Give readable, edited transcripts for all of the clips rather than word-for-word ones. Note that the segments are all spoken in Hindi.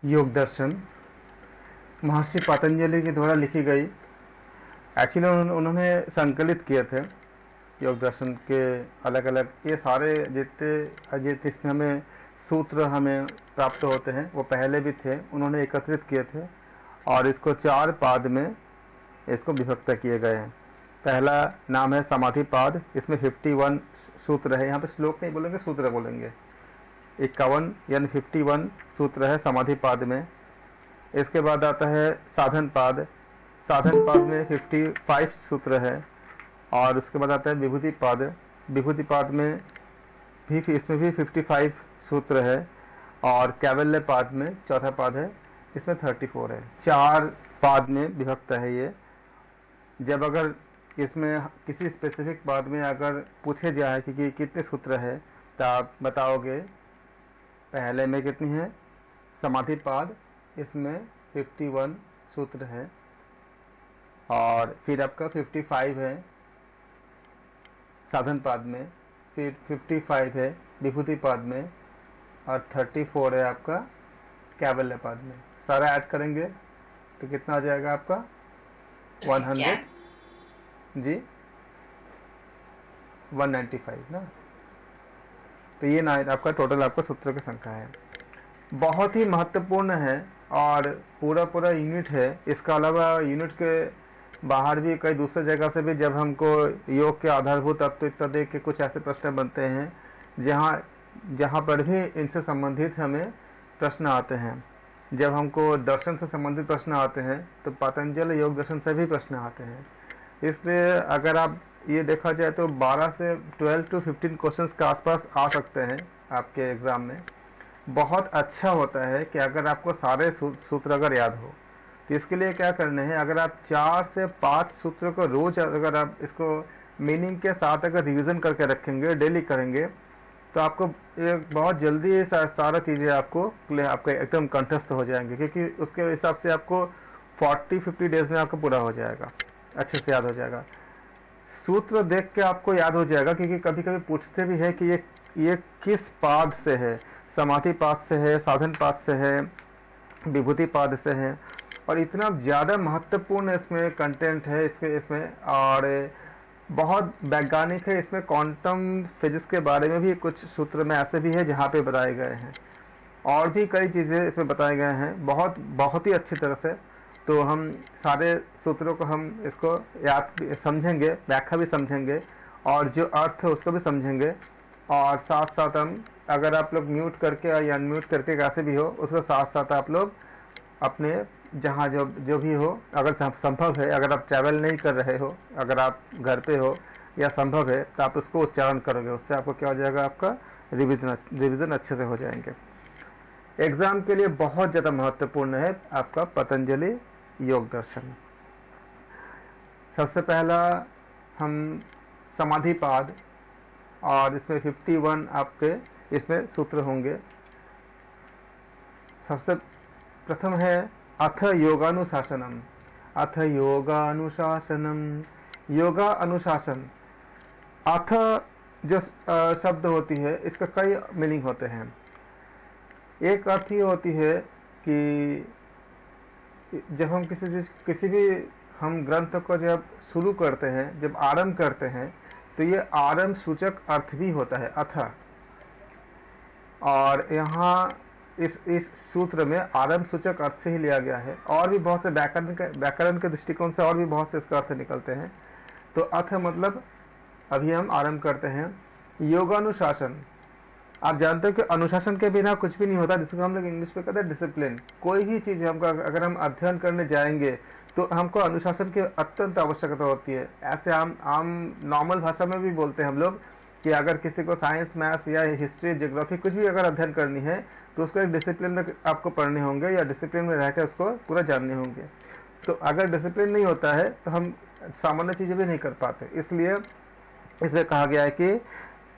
योग दर्शन महर्षि पतंजलि के द्वारा लिखी गई। एक्चुअली उन्होंने संकलित किए थे योग दर्शन के अलग अलग, ये सारे जितने इसमें हमें सूत्र हमें प्राप्त होते हैं वो पहले भी थे, उन्होंने एकत्रित किए थे और इसको 4 पाद में इसको विभक्त किए गए हैं। पहला नाम है समाधि पाद, इसमें 51 सूत्र है, यहाँ पे श्लोक नहीं बोलेंगे सूत्र बोलेंगे। 51 यानी 51 सूत्र है समाधि पाद में। इसके बाद आता है साधन पाद, साधन पाद में 55 सूत्र है। और उसके बाद आता है विभूति पाद, विभूति पाद में भी इसमें भी 55 सूत्र है। और कैवल्य पाद में चौथा पाद है, इसमें 34 है। 4 पाद में विभक्त है ये। जब अगर इसमें किसी स्पेसिफिक पाद में अगर पूछे जाए कि कितने सूत्र है तो आप बताओगे। पहले में कितनी है समाधि पाद, इसमें 51 सूत्र है। और फिर आपका 55 है साधन पाद में, फिर 55 है विभूति पाद में और 34 है आपका कैवल्य पाद में। सारा ऐड करेंगे तो कितना आ जाएगा आपका 100 जी 195 ना। तो ये ना आपका टोटल आपका सूत्रों की संख्या है। बहुत ही महत्वपूर्ण है और पूरा यूनिट है। इसका अलावा यूनिट के बाहर भी कई दूसरे जगह से भी जब हमको योग के आधारभूत तत्व इत्यादि के कुछ ऐसे प्रश्न बनते हैं जहाँ पर भी इनसे संबंधित हमें प्रश्न आते हैं। जब हमको दर्शन से संबंधित प्रश्न आते हैं तो पतंजलि योग दर्शन से भी प्रश्न आते हैं। इसलिए अगर आप ये देखा जाए तो 12 से 12 to 15 क्वेश्चंस के आसपास आ सकते हैं आपके एग्ज़ाम में। बहुत अच्छा होता है कि अगर आपको सारे सूत्र अगर याद हो तो इसके लिए क्या करना है, अगर आप 4 से 5 सूत्रों को रोज अगर आप इसको मीनिंग के साथ अगर रिवीजन करके रखेंगे, डेली करेंगे, तो आपको बहुत जल्दी सारा चीज़ें आपको एकदम कंठस्थ हो जाएंगे, क्योंकि उसके हिसाब से आपको 40-50 डेज में आपको पूरा हो जाएगा, अच्छे से याद हो जाएगा। सूत्र देख के आपको याद हो जाएगा, क्योंकि कभी कभी पूछते भी है कि ये किस पाद से है, समाधि पाद से है, साधन पाद से है, विभूति पाद से है। और इतना ज़्यादा महत्वपूर्ण इसमें कंटेंट है इसमें और बहुत वैज्ञानिक है। इसमें क्वांटम फिजिक्स के बारे में भी कुछ सूत्र में ऐसे भी है जहाँ पे बताए गए हैं, और भी कई चीज़ें इसमें बताए गए हैं बहुत ही अच्छी तरह से। तो हम सारे सूत्रों को हम इसको याद समझेंगे, व्याख्या भी समझेंगे और जो अर्थ है उसको भी समझेंगे। और साथ साथ हम अगर आप लोग म्यूट करके या अनम्यूट करके कैसे भी हो, उसके साथ साथ आप लोग अपने जहाँ जो भी हो, अगर संभव है, अगर आप ट्रैवल नहीं कर रहे हो, अगर आप घर पे हो या संभव है तो आप उसको उच्चारण करोगे। उससे आपको क्या हो जाएगा, आपका रिवीजन अच्छे से हो जाएंगे। एग्ज़ाम के लिए बहुत ज़्यादा महत्वपूर्ण है आपका पतंजलि योग दर्शन। सबसे पहला हम समाधि पाद, और इसमें 51 आपके इसमें सूत्र होंगे। सबसे प्रथम है अथ योगानुशासनम। अथ योगानुशासनम, योगा अनुशासन। अथ जो शब्द होती है इसका कई मीनिंग होते हैं। एक अर्थ ये होती है कि जब हम किसी भी हम ग्रंथ को जब शुरू करते हैं, जब आरंभ करते हैं, तो ये आरंभ सूचक अर्थ भी होता है अथ। और यहाँ इस सूत्र में आरंभ सूचक अर्थ से ही लिया गया है। और भी बहुत से व्याकरण के दृष्टिकोण से और भी बहुत से इसका अर्थ निकलते हैं। तो अथ मतलब अभी हम आरंभ करते हैं योगानुशासन। आप जानते हो कि अनुशासन के बिना कुछ भी नहीं होता, जिसको हम लोग इंग्लिश में कहते हैं डिसिप्लिन। कोई भी चीज़ हमको अगर हम अध्ययन करने जाएंगे तो हमको अनुशासन की अत्यंत आवश्यकता होती है। ऐसे आम नॉर्मल भाषा में भी बोलते हैं हम लोग कि अगर किसी को साइंस, मैथ्स या हिस्ट्री, ज्योग्राफी कुछ भी अगर अध्ययन करनी है तो उसको एक डिसिप्लिन में आपको पढ़ने होंगे या डिसिप्लिन में रहकर उसको पूरा जानने होंगे। तो अगर डिसिप्लिन नहीं होता है तो हम सामान्य चीज़ें भी नहीं कर पाते। इसलिए इसमें कहा गया है कि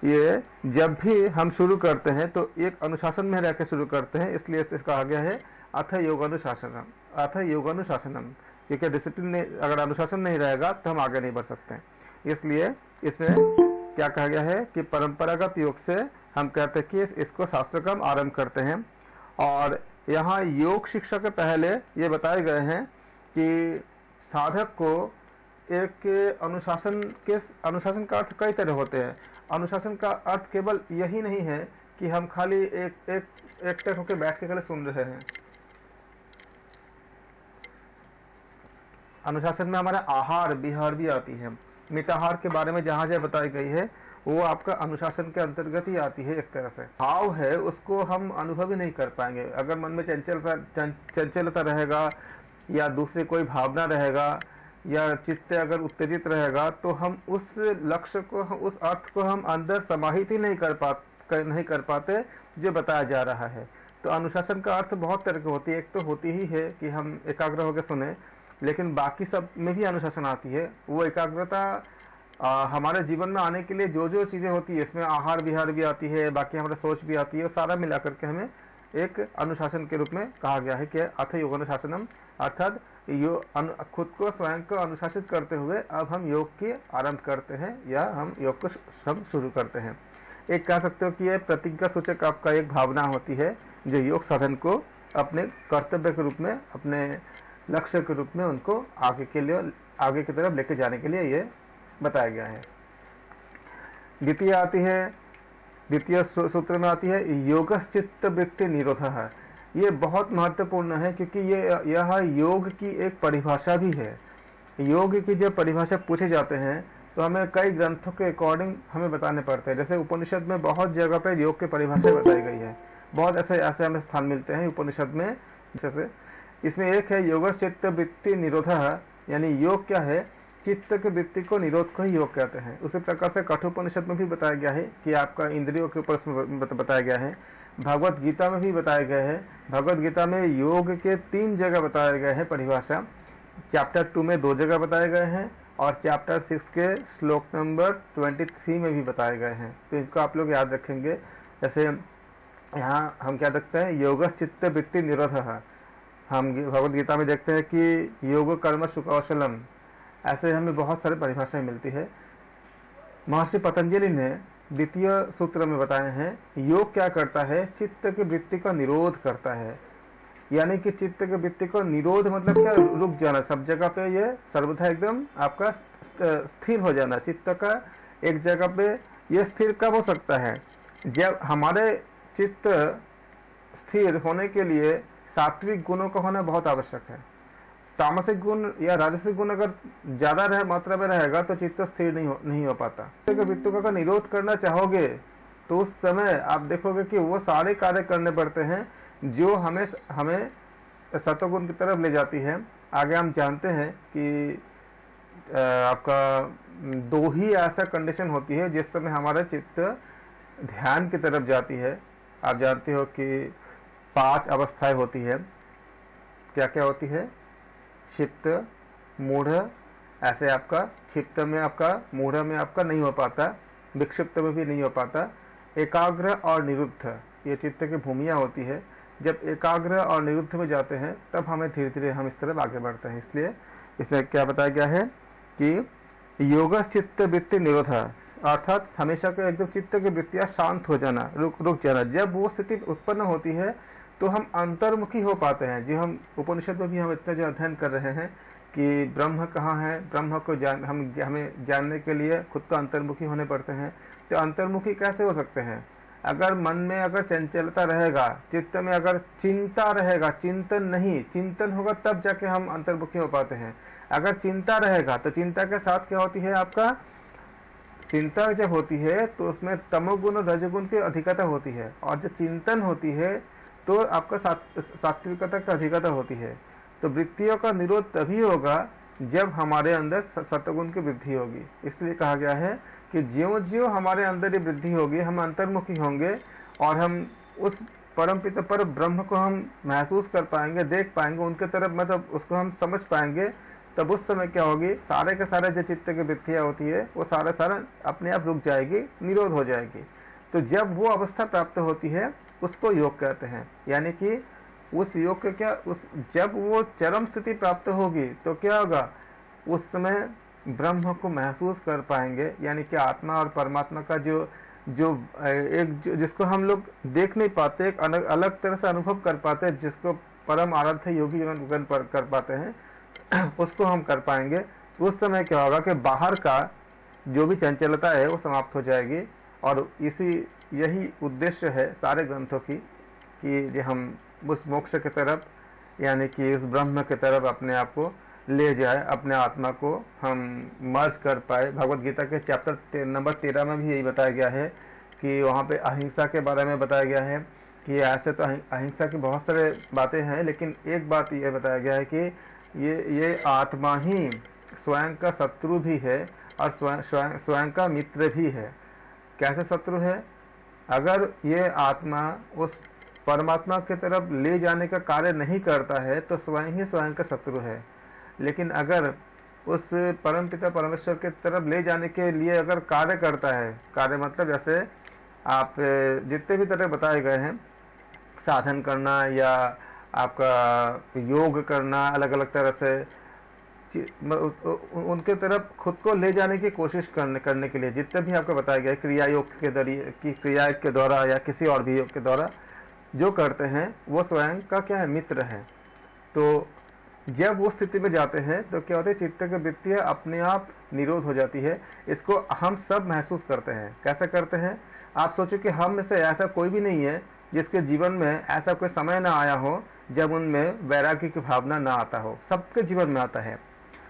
ये जब भी हम शुरू करते हैं तो एक अनुशासन में रहकर शुरू करते हैं। इसलिए इसे कहा गया है अथ योगानुशासनम। अथ योगानुशासनम, क्योंकि डिसिप्लिन नहीं, अगर अनुशासन नहीं रहेगा तो हम आगे नहीं बढ़ सकते। इसलिए इसमें क्या कहा गया है कि परंपरागत योग से हम कहते हैं कि इसको शास्त्र का हम आरंभ करते हैं। और यहाँ योग शिक्षा के पहले ये बताए गए हैं कि साधक को एक अनुशासन का अर्थ कई तरह होते हैं। अनुशासन का अर्थ केवल यही नहीं है कि हम खाली एक टक होकर बैठ के खाली सुन रहे हैं। अनुशासन में हमारा आहार विहार भी आती है। मिताहार के बारे में जहां जहाँ बताई गई है वो आपका अनुशासन के अंतर्गत ही आती है। एक तरह से भाव है उसको हम अनुभव ही नहीं कर पाएंगे। अगर मन में चंचलता रहेगा या दूसरी कोई भावना रहेगा या चित्त अगर उत्तेजित रहेगा तो हम उस लक्ष्य को, उस अर्थ को हम अंदर समाहित ही नहीं कर पाते जो बताया जा रहा है। तो अनुशासन का अर्थ बहुत तरह की होती है। एक तो होती ही है कि हम एकाग्र होकर सुने, लेकिन बाकी सब में भी अनुशासन आती है। वो एकाग्रता हमारे जीवन में आने के लिए जो जो चीजें होती है, इसमें आहार विहार भी आती है, बाकी हमारा सोच भी आती है, सारा मिला करके हमें एक अनुशासन के रूप में कहा गया है कि अथ योग अनुशासनम, अर्थात खुद को स्वयं को अनुशासित करते हुए अब हम योग की आरंभ करते हैं या हम योग को शुरू करते हैं। एक कह सकते हो कि यह प्रतिज्ञा सूचक आपका एक भावना होती है जो योग साधन को अपने कर्तव्य के रूप में, अपने लक्ष्य के रूप में उनको आगे की तरफ लेके जाने के लिए ये बताया गया है। द्वितीय सूत्र में आती है योगश्चित्त वृत्ति निरोधः। ये बहुत महत्वपूर्ण है क्योंकि यह योग की एक परिभाषा भी है। योग की जब परिभाषा पूछे जाते हैं तो हमें कई ग्रंथों के अकॉर्डिंग हमें बताने पड़ते हैं। जैसे उपनिषद में बहुत जगह पे योग की परिभाषा बताई गई है, बहुत ऐसे हमें स्थान मिलते हैं उपनिषद में। जैसे इसमें एक है योगश्चित्त वृत्ति निरोधः, यानी योग क्या है, चित्त के वृत्ति को निरोध को ही योग कहते हैं। उसी प्रकार से कठोपनिषद में भी बताया गया है कि आपका इंद्रियों के ऊपर उसमें बताया गया है। भगवत गीता में भी बताया गया है। भगवत गीता में योग के 3 जगह बताए गए हैं परिभाषा। चैप्टर 2 में 2 जगह बताए गए हैं और चैप्टर 6 के श्लोक नंबर 23 में भी बताए गए हैं। तो इनको आप लोग याद रखेंगे। जैसे यहाँ हम क्या देखते हैं, योगश्चित्त वृत्ति निरोधः। हम भगवत गीता में देखते हैं कि योग कर्म सुकौशलम, ऐसे हमें बहुत सारे परिभाषाएं मिलती है। महर्षि पतंजलि ने द्वितीय सूत्र में बताए हैं योग क्या करता है, चित्त की वृत्ति का निरोध करता है। यानी कि चित्त की वृत्ति को निरोध मतलब क्या, रुक जाना, सब जगह पे ये सर्वथा एकदम आपका स्थिर हो जाना। चित्त का एक जगह पे ये स्थिर कब हो सकता है, जब हमारे चित्त स्थिर होने के लिए सात्विक गुणों का होना बहुत आवश्यक है। तामसिक गुण या राजसिक गुण अगर ज्यादा मात्रा में रहेगा तो चित्त स्थिर नहीं हो पाता। वृत्तियों का निरोध करना चाहोगे तो उस समय आप देखोगे कि वो सारे कार्य करने पड़ते हैं जो हमें सत्वगुण की तरफ ले जाती है। आगे हम जानते हैं कि आपका 2 ही ऐसा कंडीशन होती है जिस समय हमारा चित्त ध्यान की तरफ जाती है। आप जानते हो कि 5 अवस्थाएं होती है। क्या क्या होती है, क्षिप्त, मूढ़, ऐसे आपका क्षिप्त में आपका, मूढ़ में आपका नहीं हो पाता, विक्षिप्त में भी नहीं हो पाता। एकाग्र और निरुद्ध ये चित्त की भूमियां होती है। जब एकाग्र और निरुद्ध में जाते हैं तब हमें धीरे धीरे हम इस तरफ आगे बढ़ते हैं। इसलिए इसमें क्या बताया गया है कि योगश्चित्त वृत्ति निरोध, अर्थात हमेशा के एकदम चित्त की वृत्तियां शांत हो जाना, रुक जाना। जब वो स्थिति उत्पन्न होती है तो हम अंतर्मुखी हो पाते हैं। जी, हम उपनिषद में भी हम इतना जो अध्ययन कर रहे हैं कि ब्रह्म कहाँ है, ब्रह्म को हमें जानने के लिए खुद को अंतर्मुखी होने पड़ते हैं। तो अंतर्मुखी कैसे हो सकते हैं, अगर मन में अगर चंचलता रहेगा, चित्त में अगर चिंता रहेगा, चिंतन होगा तब जाके हम अंतर्मुखी हो पाते हैं। अगर चिंता रहेगा तो चिंता के साथ क्या होती है, आपका चिंता जब होती है तो उसमें तमोगुण और रजोगुण की अधिकता होती है, और जब चिंतन होती है तो आपका सात्विकता की अधिकता होती है। तो वृत्तियों का निरोध तभी होगा जब हमारे अंदर सत्वगुण की वृद्धि होगी। इसलिए कहा गया है कि ज्यों-ज्यों हमारे अंदर ये वृद्धि होगी, हम अंतर्मुखी होंगे और हम उस परमपिता पर ब्रह्म को हम महसूस कर पाएंगे, देख पाएंगे, उनके तरफ मतलब उसको हम समझ पाएंगे। तब उस समय क्या होगी, सारे के सारे जो चित्त की वृत्तियां होती है वो सारा अपने आप रुक जाएगी, निरोध हो जाएगी। तो जब वो अवस्था प्राप्त होती है उसको योग कहते हैं। यानी कि उस योग के जब वो चरम स्थिति प्राप्त होगी तो क्या होगा, उस समय ब्रह्म को महसूस कर पाएंगे। यानी कि आत्मा और परमात्मा का जो जो जिसको हम लोग देख नहीं पाते, एक अलग अलग तरह से अनुभव कर पाते हैं, जिसको परम आराध्य योगी गण कर पाते हैं उसको हम कर पाएंगे। उस समय क्या होगा कि बाहर का जो भी चंचलता है वो समाप्त हो जाएगी। और यही उद्देश्य है सारे ग्रंथों की, कि हम उस मोक्ष की तरफ, यानी कि उस ब्रह्म की तरफ अपने आप को ले जाए, अपने आत्मा को हम मर्ज कर पाए। भगवत गीता के चैप्टर नंबर 13 में भी यही बताया गया है कि वहाँ पे अहिंसा के बारे में बताया गया है कि ऐसे तो अहिंसा की बहुत सारे बातें हैं, लेकिन एक बात ये बताया गया है कि ये आत्मा ही स्वयं का शत्रु भी है और स्वयं का मित्र भी है। कैसे शत्रु है? अगर ये आत्मा उस परमात्मा की तरफ ले जाने का कार्य नहीं करता है तो स्वयं ही स्वयं का शत्रु है। लेकिन अगर उस परम पिता परमेश्वर की तरफ ले जाने के लिए अगर कार्य करता है, कार्य मतलब जैसे आप जितने भी तरह बताए गए हैं, साधन करना या आपका योग करना, अलग अलग तरह से उनके तरफ खुद को ले जाने की कोशिश करने के लिए जितने भी आपको बताया गया क्रिया योग के जरिए, की क्रिया के द्वारा या किसी और भी योग के द्वारा जो करते हैं वो स्वयं का क्या है? मित्र है। तो जब वो स्थिति में जाते हैं तो क्या होता है? चित्त की वृत्तियां अपने आप निरोध हो जाती है। इसको हम सब महसूस करते हैं। कैसे करते हैं? आप सोचो कि हम में से ऐसा कोई भी नहीं है जिसके जीवन में ऐसा कोई समय ना आया हो जब उनमें वैराग्य की भावना ना आता हो। सबके जीवन में आता है।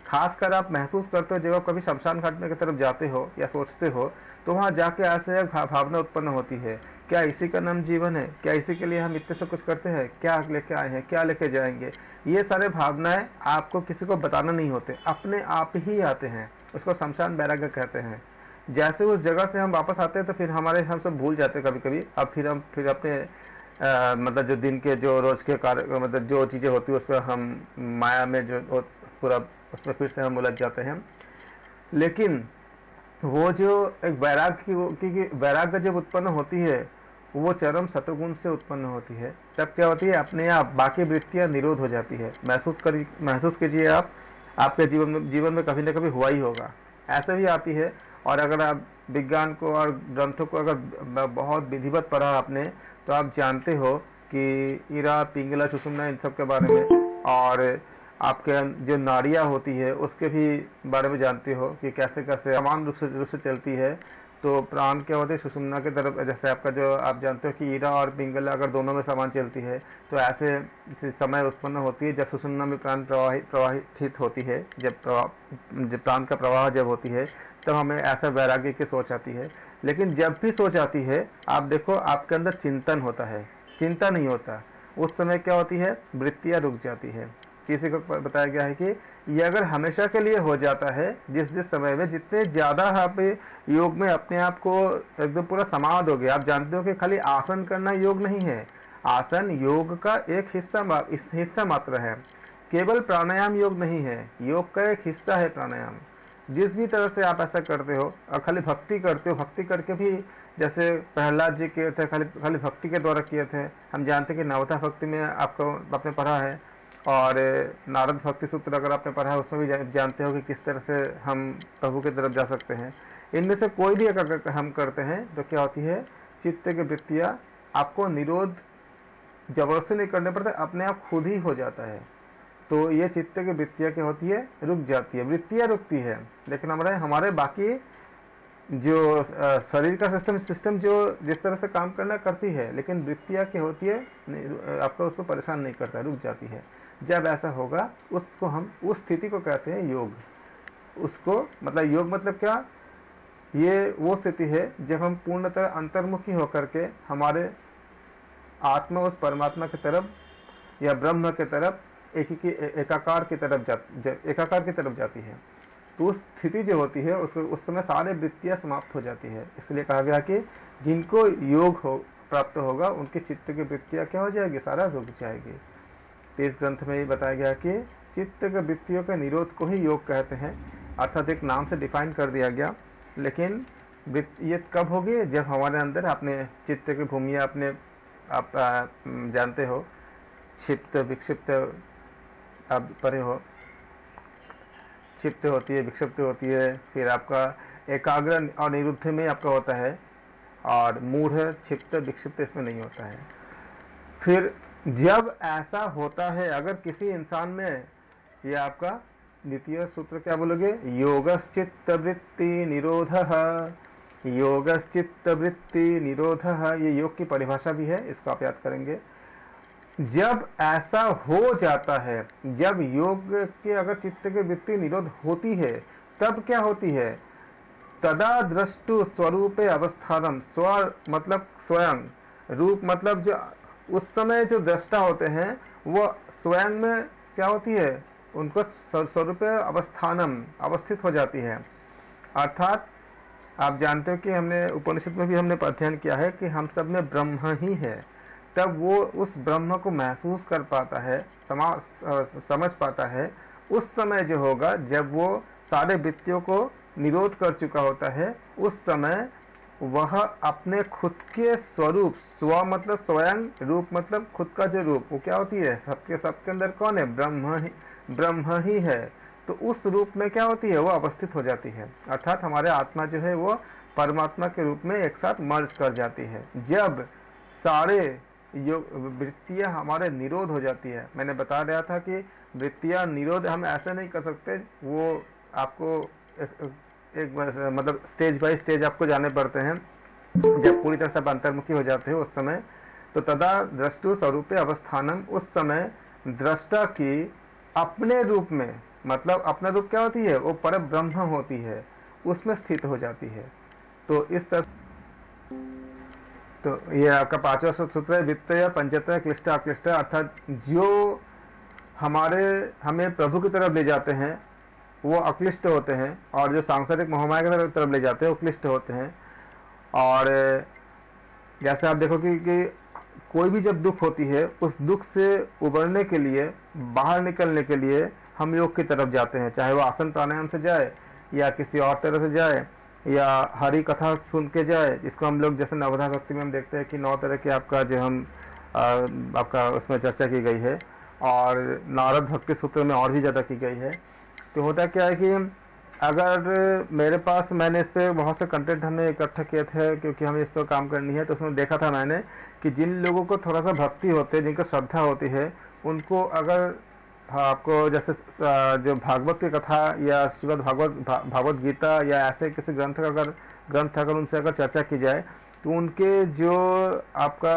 खासकर आप महसूस करते हो जब आप कभी शमशान घाट में की तरफ जाते हो या सोचते हो तो वहाँ जाके ऐसे भावना उत्पन्न होती है, क्या इसी का नाम जीवन है? क्या इसी के लिए हम इतने से कुछ करते हैं? क्या लेके आए हैं? क्या लेके जाएंगे? ये सारे भावनाएं आपको किसी को बताना नहीं होते, अपने आप ही आते हैं। उसको शमशान वैराग्य कहते हैं। जैसे उस जगह से हम वापस आते हैं तो फिर हम सब भूल जाते हैं कभी कभी। अब फिर अपने मतलब जो दिन के जो रोज के कार्य, मतलब जो चीज़ें होती है उस पर हम माया में जो पूरा उसमें फिर से हम उलझ जाते हैं। लेकिन वो जो एक वैराग्य जब उत्पन्न होती है वो चरम सतगुण से उत्पन्न होती है। तब क्या होती है? अपने आप बाकी वृत्तियां निरोध हो जाती है। महसूस कीजिए आप, आपके जीवन में कभी ना कभी हुआ ही होगा, ऐसे भी आती है। और अगर आप विज्ञान को और ग्रंथों को अगर बहुत विधिवत पढ़ा आपने तो आप जानते हो कि इरा, पिंगला, सुषुम्ना, इन सब के बारे में, और आपके जो नाड़ियाँ होती है उसके भी बारे में जानते हो कि कैसे कैसे समान रूप से चलती है। तो प्राण क्या होते हैं? सुषुम्ना की तरफ। जैसे आपका जो आप जानते हो कि ईरा और पिंगला अगर दोनों में समान चलती है तो ऐसे समय उत्पन्न होती है जब सुषुम्ना में प्राण प्रवाहित होती है। जब प्राण का प्रवाह जब होती है तब हमें ऐसा वैराग्य की सोच आती है। लेकिन जब भी सोच आती है आप देखो आपके अंदर चिंतन होता है, चिंता नहीं होता। उस समय क्या होती है? वृत्तियाँ रुक जाती है। किसी को बताया गया है कि ये अगर हमेशा के लिए हो जाता है, जिस समय में जितने ज़्यादा आप योग में अपने आप को एकदम पूरा समाध हो गया। आप जानते हो कि खाली आसन करना योग नहीं है, आसन योग का एक हिस्सा मात्र है। केवल प्राणायाम योग नहीं है, योग का एक हिस्सा है प्राणायाम। जिस भी तरह से आप ऐसा करते हो और खाली भक्ति करते हो, भक्ति करके भी जैसे प्रहलाद जी किए थे, खाली भक्ति के द्वारा किए थे। हम जानते हैं कि नवता भक्ति में आपको आपने पढ़ा है, और नारद भक्ति सूत्र अगर आपने पढ़ा है उसमें भी जानते हो कि किस तरह से हम प्रभु की तरफ जा सकते हैं। इनमें से कोई भी अगर हम करते हैं तो क्या होती है? चित्त की वृत्तियाँ आपको निरोध जबरदस्ती नहीं करने पड़ते, अपने आप खुद ही हो जाता है। तो ये चित्त की वृत्तियाँ क्या होती है? रुक जाती है। वृत्तियाँ रुकती है, लेकिन हमारे बाकी जो शरीर का सिस्टम जो जिस तरह से काम करना करती है, लेकिन वृत्तियाँ क्या होती है? आपको उस पर परेशान नहीं करता, रुक जाती है। जब ऐसा होगा उसको हम उस स्थिति को कहते हैं योग। उसको मतलब योग मतलब क्या? ये वो स्थिति है जब हम पूर्णतः अंतर्मुखी होकर के हमारे आत्मा उस परमात्मा की तरफ या ब्रह्म की तरफ एकाकार की तरफ जाती है। तो उस स्थिति जो होती है उसको उस समय सारे वृत्तियाँ समाप्त हो जाती है। इसलिए कहा गया कि जिनको योग प्राप्त होगा उनके चित्त की वृत्तियाँ क्या हो जाएगी? सारा रुक जाएगी। तो इस ग्रंथ में ये बताया गया कि चित्त के वृत्तियों के निरोध को ही योग कहते हैं, अर्थात एक नाम से डिफाइन कर दिया गया। लेकिन ये कब होगी? जब हमारे अंदर अपने चित्त की भूमिया अपने आप जानते हो, क्षिप्त विक्षिप्त आप परे हो, क्षिप्त होती है, विक्षिप्त होती है, फिर आपका एकाग्र और निरुद्ध में आपका होता है, और मूढ़, क्षिप्त, विक्षिप्त इसमें नहीं होता है। फिर जब ऐसा होता है, अगर किसी इंसान में, ये आपका द्वितीय सूत्र क्या बोलोगे, योगश्चित्त वृत्ति निरोधः, योगश्चित्त वृत्ति निरोधः, ये योग की परिभाषा भी है, इसको आप याद करेंगे। जब ऐसा हो जाता है, जब योग के अगर चित्त की वृत्ति निरोध होती है, तब क्या होती है, तदा द्रष्टु स्वरूपे अवस्थानम, स्व मतलब स्वयं, रूप मतलब जो उस समय जो दृष्टा होते हैं वो स्वयं में क्या होती है, उनको स्वरूपे अवस्थानम, अवस्थित हो जाती है। अर्थात आप जानते हो कि हमने उपनिषद में भी हमने अध्ययन किया है कि हम सब में ब्रह्म ही है। तब वो उस ब्रह्म को महसूस कर पाता है, समझ पाता है उस समय जो होगा, जब वो सारे वृत्तियों को निरोध कर चुका होता है, उस समय वह अपने खुद के स्वरूप, स्व मतलब स्वयं, रूप मतलब खुद का जो रूप, वो क्या होती है, सबके अंदर कौन है, ब्रह्म ही है। तो उस रूप में क्या होती है, वो अवस्थित हो जाती है। अर्थात हमारे आत्मा जो है वो परमात्मा के रूप में एक साथ मर्ज कर जाती है। जब सारे वृत्तियां हमारे निरोध हो जाती है, मैंने बता रहा था कि वृत्तियां निरोध हम ऐसे नहीं कर सकते, वो आपको एक मतलब स्टेज बाय स्टेज आपको जाने पड़ते हैं। जब पूरी तरह से अंतर्मुखी हो जाते हैं उस समय, तो तदा द्रष्टु स्वरूपे अवस्थानम, उस समय दृष्टा की अपने रूप में, मतलब अपना रूप क्या होती है, वो पर ब्रह्म होती है, उसमें स्थित हो जाती है। तो इस तरह, तो ये आपका पांचवा सूत्र है, वित्तय पंचतय क्लिष्ट अक्लिष्ट, अर्थात जो हमें प्रभु की तरफ ले जाते हैं वो अक्लिष्ट होते हैं, और जो सांसारिक मोहमाया की तरफ ले जाते हैं वो क्लिष्ट होते हैं। और जैसे आप देखो कि कोई भी जब दुख होती है, उस दुख से उबरने के लिए, बाहर निकलने के लिए हम योग की तरफ जाते हैं, चाहे वो आसन प्राणायाम से जाए या किसी और तरह से जाए या हरि कथा सुन के जाए। इसको हम लोग जैसे नवधा भक्ति में हम देखते हैं कि 9 तरह के आपका जो हम आपका उसमें चर्चा की गई है, और नारद भक्ति सूत्र में और भी ज़्यादा की गई है। तो होता क्या है कि अगर मेरे पास, मैंने इस पर बहुत से कंटेंट हमने इकट्ठा किए थे क्योंकि हमें इस पर काम करनी है, तो उसमें देखा था मैंने कि जिन लोगों को थोड़ा सा भक्ति होते है, जिनको श्रद्धा होती है, उनको अगर आपको जैसे जो भागवत की कथा या श्रीमद् भागवत गीता या ऐसे किसी ग्रंथ अगर उनसे अगर चर्चा की जाए, तो उनके जो आपका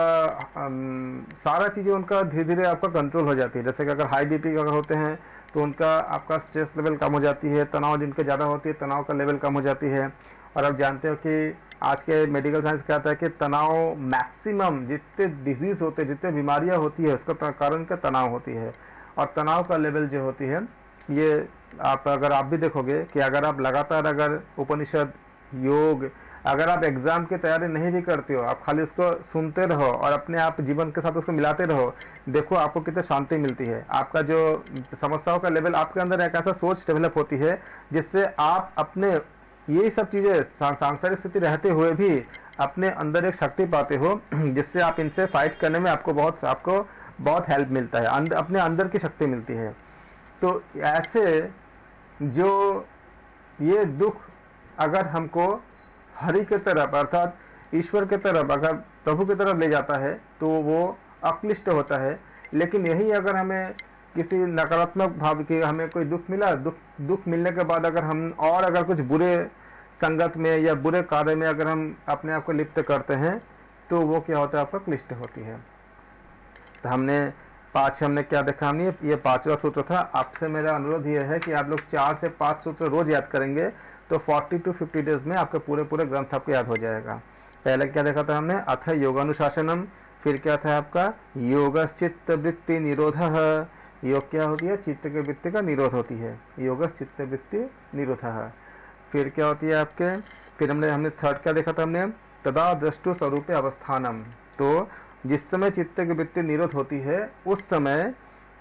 सारा चीज़ें उनका धीरे धीरे आपका कंट्रोल हो जाती है। जैसे कि अगर हाई बीपी अगर होते हैं तो उनका आपका स्ट्रेस लेवल कम हो जाती है, तनाव जिनके ज़्यादा होती है तनाव का लेवल कम हो जाती है। और आप जानते हो कि आज के मेडिकल साइंस कहता है कि तनाव मैक्सिमम जितने डिजीज़ होते हैं, जितने बीमारियां होती है, उसका कारण क्या, तनाव होती है। और तनाव का लेवल जो होती है, ये अगर आप भी देखोगे कि अगर आप लगातार अगर उपनिषद, योग, अगर आप एग्जाम की तैयारी नहीं भी करते हो, आप खाली उसको सुनते रहो और अपने आप जीवन के साथ उसको मिलाते रहो, देखो आपको कितनी शांति मिलती है। आपका जो समस्याओं का लेवल, आपके अंदर एक ऐसा सोच डेवलप होती है जिससे आप अपने यही सब चीज़ें सांसारिक स्थिति रहते हुए भी अपने अंदर एक शक्ति पाते हो, जिससे आप इनसे फाइट करने में आपको बहुत हेल्प मिलता है, अपने अंदर की शक्ति मिलती है। तो ऐसे जो ये दुख अगर हमको हरि के तरफ, अर्थात ईश्वर के तरफ, अगर प्रभु की तरफ ले जाता है तो वो अक्लिष्ट होता है। लेकिन यही अगर हमें किसी नकारात्मक भाव की, हमें कोई दुख मिला, दुख मिलने के बाद अगर कुछ बुरे संगत में या बुरे कार्य में अगर हम अपने आप को लिप्त करते हैं, तो वो क्या होता है, आपका क्लिष्ट होती है। तो हमने क्या देखा, हमने ये 5वां सूत्र था। आपसे मेरा अनुरोध ये है कि आप लोग 4 से 5 सूत्र रोज याद करेंगे, तो 40 to 50 डेज में आपके पूरे ग्रंथ आपको याद हो जाएगा। पहले क्या देखा था हमने, अथ योगानुशासनम, फिर क्या था आपका योगश्चित्त वृत्ति निरोधः। योग क्या होती है, चित्त के वृत्ति का निरोध होती है, योगश्चित्त वृत्ति निरोधः। फिर क्या होती है आपके, फिर हमने थर्ड क्या देखा था हमने, तदा द्रष्टु स्वरूपे अवस्थानम। तो जिस समय चित्त की वृत्ति निरोध होती है, उस समय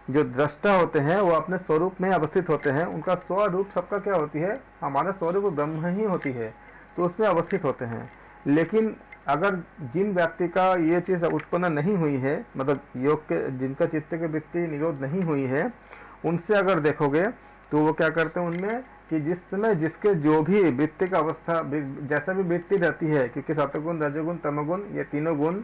जो दृष्टा होते हैं वो अपने स्वरूप में अवस्थित होते हैं। उनका स्वरूप सबका क्या होती है, हमारा स्वरूप ब्रह्म ही होती है, तो उसमें अवस्थित होते हैं। लेकिन अगर जिन व्यक्ति का ये चीज़ उत्पन्न नहीं हुई है, मतलब योग के जिनका चित्त की वृत्ति निरोध नहीं हुई है, उनसे अगर देखोगे तो वो क्या करते हैं, उनमें कि जिस समय जिसके जो भी वृत्ति का अवस्था जैसा भी वृत्ति रहती है, क्योंकि सत्वगुण, रजोगुण, तमोगुण ये तीनों गुण,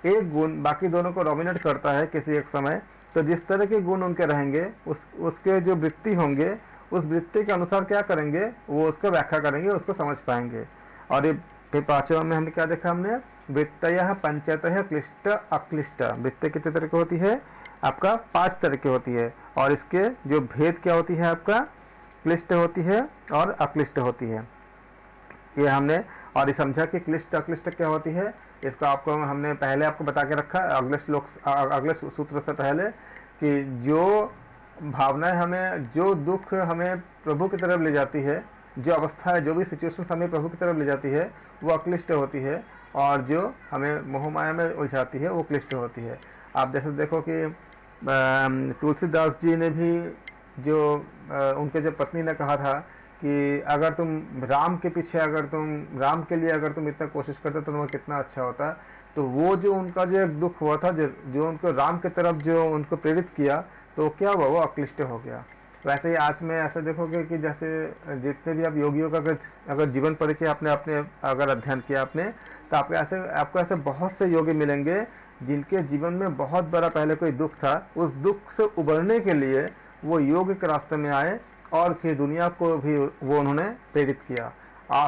एक गुण बाकी दोनों को डोमिनेट करता है किसी एक समय, तो जिस तरह के गुण उनके रहेंगे उसके जो वृत्ति होंगे उस वृत्ति के अनुसार क्या करेंगे वो उसका व्याख्या करेंगे, उसको समझ पाएंगे। और ये फिर पांचवा में हमने क्या देखा, हमने वृत्तयः पंचतः क्लिष्ट अक्लिष्ट। वृत्ति कितने तरह की होती है आपका 5 तरह की होती है, और इसके जो भेद क्या होती है आपका क्लिष्ट होती है और अक्लिष्ट होती है। ये हमने और ये समझा कि क्लिष्ट अक्लिष्ट क्या होती है, इसको आपको हमने पहले आपको बता के रखा अगले सूत्र से पहले, कि जो भावनाएं हमें, जो दुख हमें प्रभु की तरफ ले जाती है, जो अवस्था है, जो भी सिचुएशन हमें प्रभु की तरफ ले जाती है वो अक्लिष्ट होती है, और जो हमें मोह माया में उलझाती है वो क्लिष्ट होती है। आप जैसे देखो कि तुलसीदास जी ने भी जो उनके जो पत्नी ने कहा था कि अगर तुम राम के पीछे, अगर तुम राम के लिए अगर तुम इतना कोशिश करते तो तुम्हें कितना अच्छा होता, तो वो जो उनका जो एक दुख हुआ था, जो उनको राम की तरफ जो उनको प्रेरित किया, तो क्या हुआ, वो अक्लिष्ट हो गया। वैसे ही आज में ऐसे देखोगे कि जैसे जितने भी आप योगियों का अगर जीवन परिचय आपने अगर अध्ययन किया आपने, तो आपको ऐसे बहुत से योगी मिलेंगे जिनके जीवन में बहुत बड़ा पहले कोई दुख था, उस दुख से उबरने के लिए वो योग के रास्ते में आए और फिर दुनिया को भी वो उन्होंने प्रेरित किया।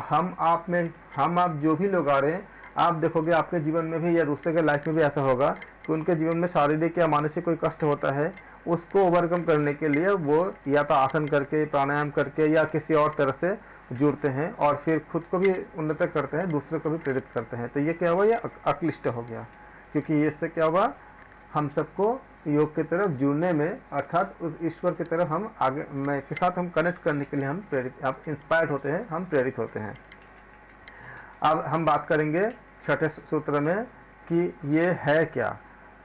हम आप जो भी लोग आ रहे हैं, आप देखोगे आपके जीवन में भी या दूसरे के लाइफ में भी ऐसा होगा कि उनके जीवन में शारीरिक या मानसिक कोई कष्ट होता है, उसको ओवरकम करने के लिए वो या तो आसन करके, प्राणायाम करके या किसी और तरह से जुड़ते हैं और फिर खुद को भी उन्नत करते हैं, दूसरे को भी प्रेरित करते हैं। तो ये क्या हुआ, ये अक्लिष्ट हो गया, क्योंकि इससे क्या हुआ, हम सबको योग की तरफ जुड़ने में, अर्थात उस ईश्वर की तरफ हम आगे के साथ हम कनेक्ट करने के लिए हम इंस्पायर्ड होते हैं, हम प्रेरित होते हैं। अब हम बात करेंगे छठे सूत्र में कि ये है क्या।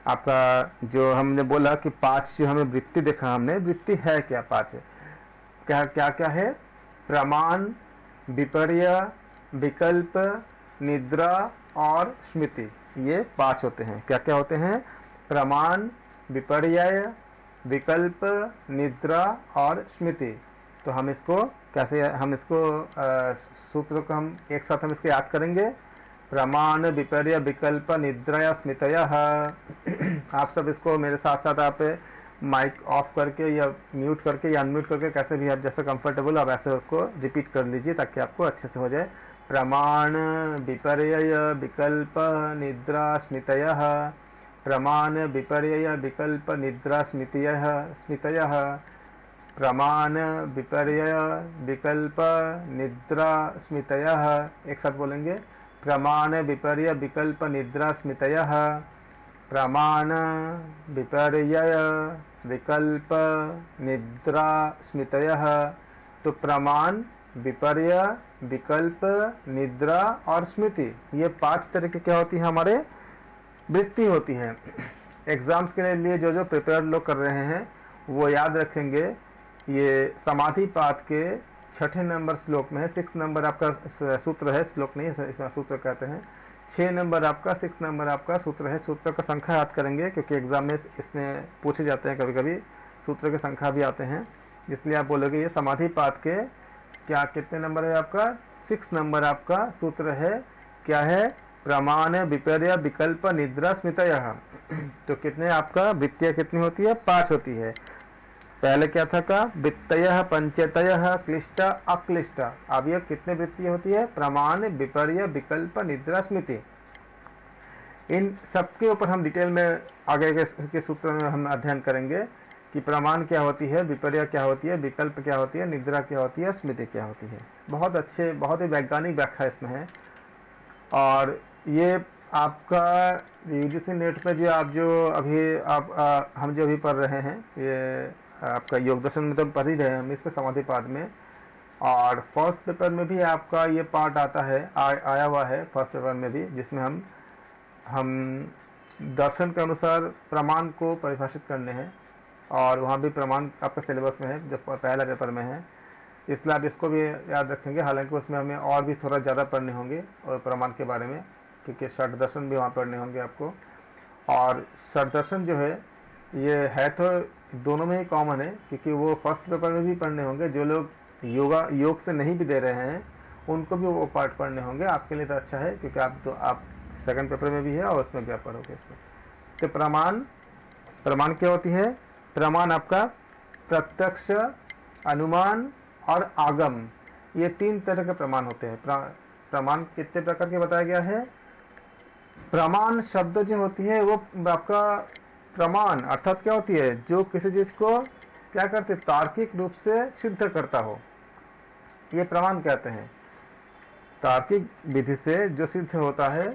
आपका जो हमने बोला कि 5 जो हमें वृत्ति देखा हमने, वृत्ति है क्या 5, क्या है, प्रमाण, विपर्य, विकल्प, निद्रा और स्मृति, ये 5 होते हैं। क्या क्या होते हैं, प्रमाण, विपर्य, विकल्प, निद्रा और स्मृति। तो हम इसको कैसे, हम इसको सूत्र को हम एक साथ हम इसको याद करेंगे, प्रमाण, विपर्य, विकल्प, निद्रा या स्मृतयः। आप सब इसको मेरे साथ साथ आप माइक ऑफ करके या म्यूट करके या अनम्यूट करके, कैसे भी आप जैसे कंफर्टेबल आप ऐसे उसको रिपीट कर लीजिए ताकि आपको अच्छे से हो जाए। प्रमाण, विपर्य, विकल्प, निद्रा, स्मृतयः। प्रमाण, विपर्य, विकल्प, निद्रा, स्मृतयः। प्रमाण, विपर्य, विकल्प, निद्रा, स्मृतयः। एक साथ बोलेंगे, प्रमाण, विपर्य, विकल्प, निद्रा, स्मृतयः। प्रमाण, विपर्य, विकल्प, निद्रा, स्मृतयः। तो प्रमाण, विपर्य, विकल्प, निद्रा और स्मृति, ये 5 तरह की क्या होती है, हमारे वृत्ति होती है। एग्जाम्स के लिए जो प्रिपेयर लोग कर रहे हैं वो याद रखेंगे, ये समाधि पाठ के 6 नंबर श्लोक में है, 6 नंबर आपका सूत्र है, श्लोक नहीं है, इसमें सूत्र कहते हैं। 6 नंबर आपका, 6 नंबर आपका सूत्र है। सूत्र का संख्या याद करेंगे क्योंकि एग्जाम में इसमें पूछे जाते हैं, कभी कभी सूत्र के संख्या भी आते हैं, इसलिए आप बोलोगे ये समाधि पाठ के क्या कितने नंबर है आपका, 6 नंबर आपका सूत्र है। क्या है, प्रमाण, विपर्य, विकल्प, निद्रा, स्मृतयः। तो कितने आपका वृत्तियां कितनी होती है, 5 होती है। पहले क्या था का, वृत्तयः पंचतयः क्लिष्ट अक्लिष्ट। अब ये कितने वृत्तियां होती है, प्रमाण, विपर्य, विकल्प, निद्रा, स्मृति। इन सबके ऊपर हम डिटेल में आगे के सूत्र में हम अध्ययन करेंगे कि प्रमाण क्या होती है, विपर्य क्या होती है, विकल्प क्या होती है, निद्रा क्या होती है, स्मृति क्या होती है। बहुत अच्छे, बहुत ही वैज्ञानिक व्याख्या इसमें है। और ये आपका यूजीसी नेट पे हम जो अभी पढ़ रहे हैं, ये आपका योग दर्शन में तो पढ़ ही रहे हैं हम, इस पे समाधि पाठ में। और फर्स्ट पेपर में भी आपका ये पार्ट आता है, आया हुआ है फर्स्ट पेपर में भी, जिसमें हम दर्शन के अनुसार प्रमाण को परिभाषित करने हैं, और वहाँ भी प्रमाण आपका सिलेबस में है जो पहला पेपर में है, इसलिए आप इसको भी याद रखेंगे। हालांकि उसमें हमें और भी थोड़ा ज़्यादा पढ़ने होंगे और प्रमाण के बारे में, क्योंकि षट दर्शन भी वहाँ पढ़ने होंगे आपको। और षट दर्शन जो है ये है तो दोनों में ही कॉमन है, क्योंकि वो फर्स्ट पेपर में भी पढ़ने होंगे। जो लोग योग से नहीं भी दे रहे हैं उनको भी वो पार्ट पढ़ने होंगे। आपके लिए तो अच्छा है क्योंकि आप सेकंड पेपर में भी है और उसमें भी आप पढ़ोगे इसमें। तो प्रमाण क्या होती है? प्रमाण आपका प्रत्यक्ष, अनुमान और आगम, ये 3 तरह के प्रमाण होते हैं। प्रमाण कितने प्रकार के बताया गया है? प्रमाण शब्द जो होती है वो आपका प्रमाण अर्थात क्या होती है? जो किसी चीज को क्या करते, तार्किक रूप से सिद्ध करता हो, ये प्रमाण कहते हैं। तार्किक विधि से जो सिद्ध होता है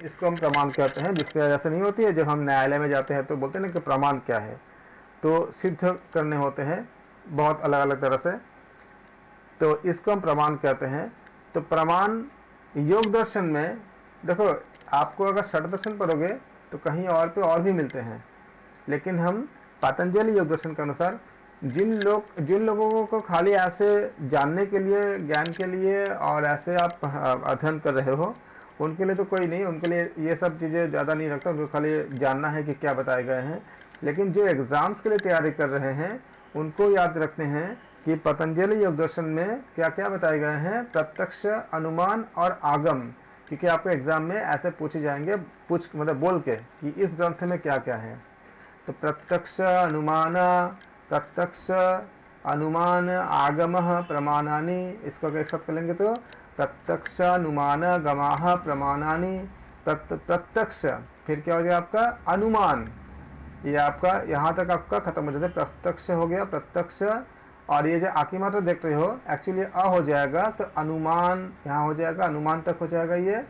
इसको हम प्रमाण कहते हैं। जिसकी वजह से नहीं होती है, जब हम न्यायालय में जाते हैं तो बोलते हैं ना कि प्रमाण क्या है, तो सिद्ध करने होते हैं बहुत अलग अलग तरह से, तो इसको हम प्रमाण कहते हैं। तो प्रमाण योग दर्शन में देखो, आपको अगर षट दर्शन पढ़ोगे तो कहीं और पे और भी मिलते हैं, लेकिन हम पतंजलि योग दर्शन के अनुसार जिन लोगों को खाली ऐसे जानने के लिए, ज्ञान के लिए और ऐसे आप अध्ययन कर रहे हो, उनके लिए तो कोई नहीं, उनके लिए ये सब चीज़ें ज़्यादा नहीं रखता, उनको खाली जानना है कि क्या बताए गए हैं। लेकिन जो एग्ज़ाम्स के लिए तैयारी कर रहे हैं उनको याद रखते हैं कि पतंजलि योग दर्शन में क्या क्या बताए गए हैं, प्रत्यक्ष, अनुमान और आगम, क्योंकि आपको एग्जाम में ऐसे पूछे जाएंगे, मतलब बोल के कि इस ग्रंथ में क्या क्या है। तो प्रत्यक्ष अनुमान आगम प्रमाणानि, इसको एक साथ करेंगे तो प्रत्यक्ष अनुमान गमाह प्रमाणानि। प्रत्यक्ष, फिर क्या हो गया आपका अनुमान, ये आपका यहाँ तक आपका खत्म हो जाता है। प्रत्यक्ष हो गया प्रत्यक्ष, और ये जो आकी मात्रा देख रहे हो एक्चुअली अ हो जाएगा, तो अनुमान यहाँ हो जाएगा, अनुमान तक हो जाएगा ये।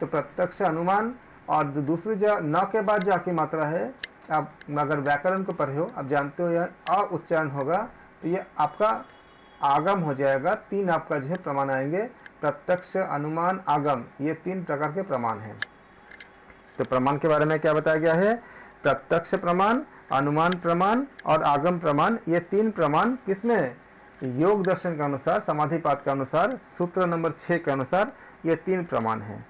तो प्रत्यक्ष अनुमान, और दूसरी जो न के बाद जो आकी मात्रा है, आप अगर व्याकरण को पढ़े हो, आप जानते हो यह अ उच्चारण होगा, तो ये आपका आगम हो जाएगा। 3 आपका जो है प्रमाण आएंगे, प्रत्यक्ष, अनुमान, आगम, ये 3 प्रकार के प्रमाण हैं। तो प्रमाण के बारे में क्या बताया गया है? प्रत्यक्ष प्रमाण, अनुमान प्रमाण और आगम प्रमाण, ये 3 प्रमाण किसमें? योग दर्शन के अनुसार, समाधिपात के अनुसार, सूत्र नंबर 6 के अनुसार ये 3 प्रमाण हैं।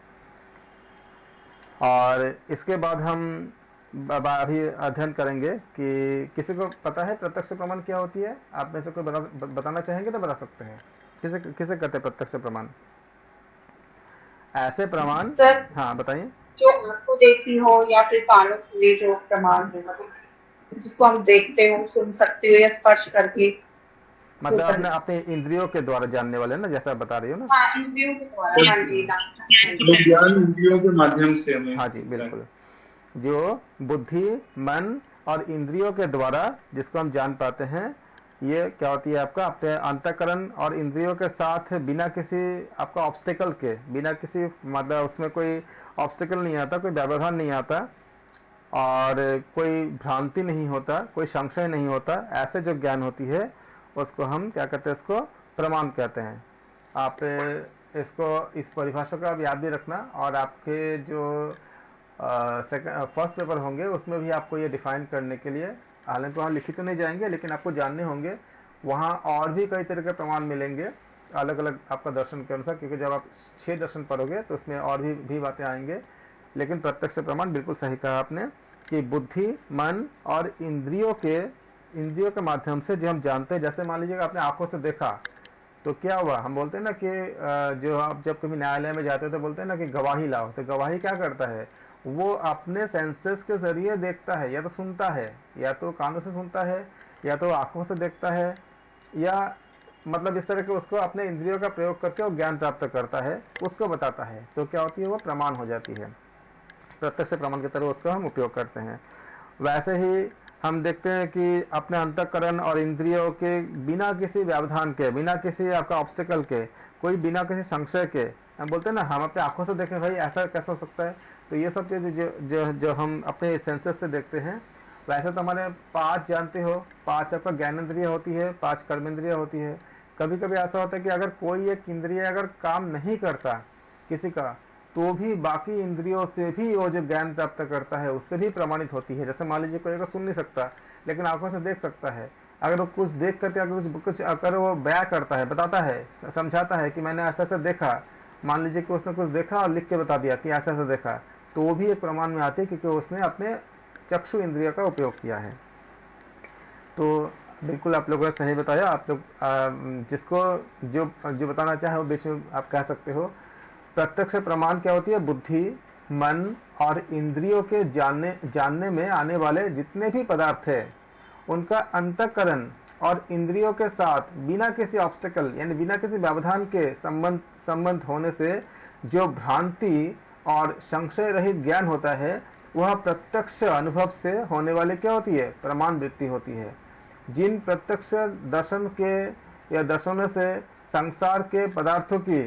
और इसके बाद हम अभी अध्ययन करेंगे कि किसी को पता है प्रत्यक्ष प्रमाण क्या होती है? आप में से कोई बताना चाहेंगे तो बता सकते हैं। किसे कहते हैं प्रत्यक्ष प्रमाण? ऐसे प्रमाण सर, हाँ बताइए। जो आंखों देखती हो या फिर कानों से जो प्रमाण है, मतलब जिसको हम देखते हो, सुन सकते हो या स्पर्श करके, मतलब आपने अपने इंद्रियों के द्वारा जानने वाले ना, जैसा बता रही हो ना? हाँ, इंद्रियों के द्वारा। हाँ जी, ज्ञान इंद्रियों के माध्यम से हमें। हाँ जी बिल्कुल, जो बुद्धि, मन और इंद्रियों के द्वारा जिसको हम जान पाते हैं, ये क्या होती है आपका अपने अंतःकरण और इंद्रियों के साथ, बिना किसी आपका ऑब्स्टेकल के, बिना किसी मतलब उसमें कोई ऑब्स्टेकल नहीं आता, कोई व्यवधान नहीं आता और कोई भ्रांति नहीं होता, कोई संशय नहीं होता, ऐसे जो ज्ञान होती है उसको हम क्या कहते हैं? इसको प्रमाण कहते हैं। आप इसको, इस परिभाषा को आप याद भी रखना, और आपके जो फर्स्ट पेपर होंगे उसमें भी आपको ये डिफाइन करने के लिए, हालांकि वहाँ लिखित तो नहीं जाएंगे लेकिन आपको जानने होंगे, वहाँ और भी कई तरह के प्रमाण मिलेंगे अलग अलग आपका दर्शन के अनुसार, क्योंकि जब आप 6 दर्शन पढ़ोगे तो उसमें और भी बातें आएंगे। लेकिन प्रत्यक्ष प्रमाण बिल्कुल सही कहा आपने कि बुद्धि, मन और इंद्रियों के माध्यम से जो हम जानते हैं। जैसे मान लीजिएगा आपने आंखों से देखा तो क्या हुआ, हम बोलते हैं ना कि जो आप जब कभी न्यायालय में जाते हो तो बोलते हैं ना कि गवाही लाओ, तो गवाही क्या करता है? वो अपने सेंसेस के जरिए देखता है, या तो सुनता है, या तो कानों से सुनता है, या तो आंखों से देखता है, या मतलब इस तरह के उसको अपने इंद्रियों का प्रयोग करके वो ज्ञान प्राप्त करता है, उसको बताता है। तो क्या होती है? वो प्रमाण हो जाती है, प्रत्यक्ष प्रमाण की तरह उसका हम उपयोग करते हैं। वैसे ही हम देखते हैं कि अपने अंतःकरण और इंद्रियों के बिना किसी व्यवधान के, बिना किसी आपका ऑब्स्टिकल के, कोई बिना किसी संशय के, हम बोलते हैं ना हम अपने आंखों से देखें, भाई ऐसा कैसे हो सकता है? तो ये सब चीज़ जो हम अपने सेंसेस से देखते हैं, वैसे तो हमारे 5 जानते हो, 5 आपका ज्ञानेंद्रिय होती है, 5 कर्मेंद्रिय होती है। कभी कभी ऐसा होता है कि अगर कोई एक इंद्रिय अगर काम नहीं करता किसी का, तो भी बाकी इंद्रियों से भी वो जो ज्ञान प्राप्त करता है उससे भी प्रमाणित होती है। जैसे मान लीजिए कोई अगर सुन नहीं सकता लेकिन आंखों से देख सकता है, अगर वो कुछ देख करके अगर वो बयां करता है, बताता है, समझाता है कि मैंने ऐसा ऐसा देखा, मान लीजिए कि उसने कुछ देखा और लिख के बता दिया कि ऐसा ऐसा देखा, तो वो भी एक प्रमाण में आती है क्योंकि उसने अपने चक्षु इंद्रिय का उपयोग किया है। तो बिल्कुल आप लोगों ने सही बताया। आप लोग जिसको जो जो बताना चाहे वो बीच में आप कह सकते हो। प्रत्यक्ष प्रमाण क्या होती है? बुद्धि, मन और इंद्रियों के जानने में आने वाले जितने भी पदार्थ है उनका अंतःकरण और इंद्रियों के साथ बिना किसी ऑब्स्टेकल यानी बिना किसी व्यवधान के संबंध होने से जो भ्रांति और संशय रहित ज्ञान होता है वह प्रत्यक्ष अनुभव से होने वाले क्या होती है? प्रमाण वृत्ति होती है। जिन प्रत्यक्ष दर्शन के या दर्शनों से संसार के पदार्थों की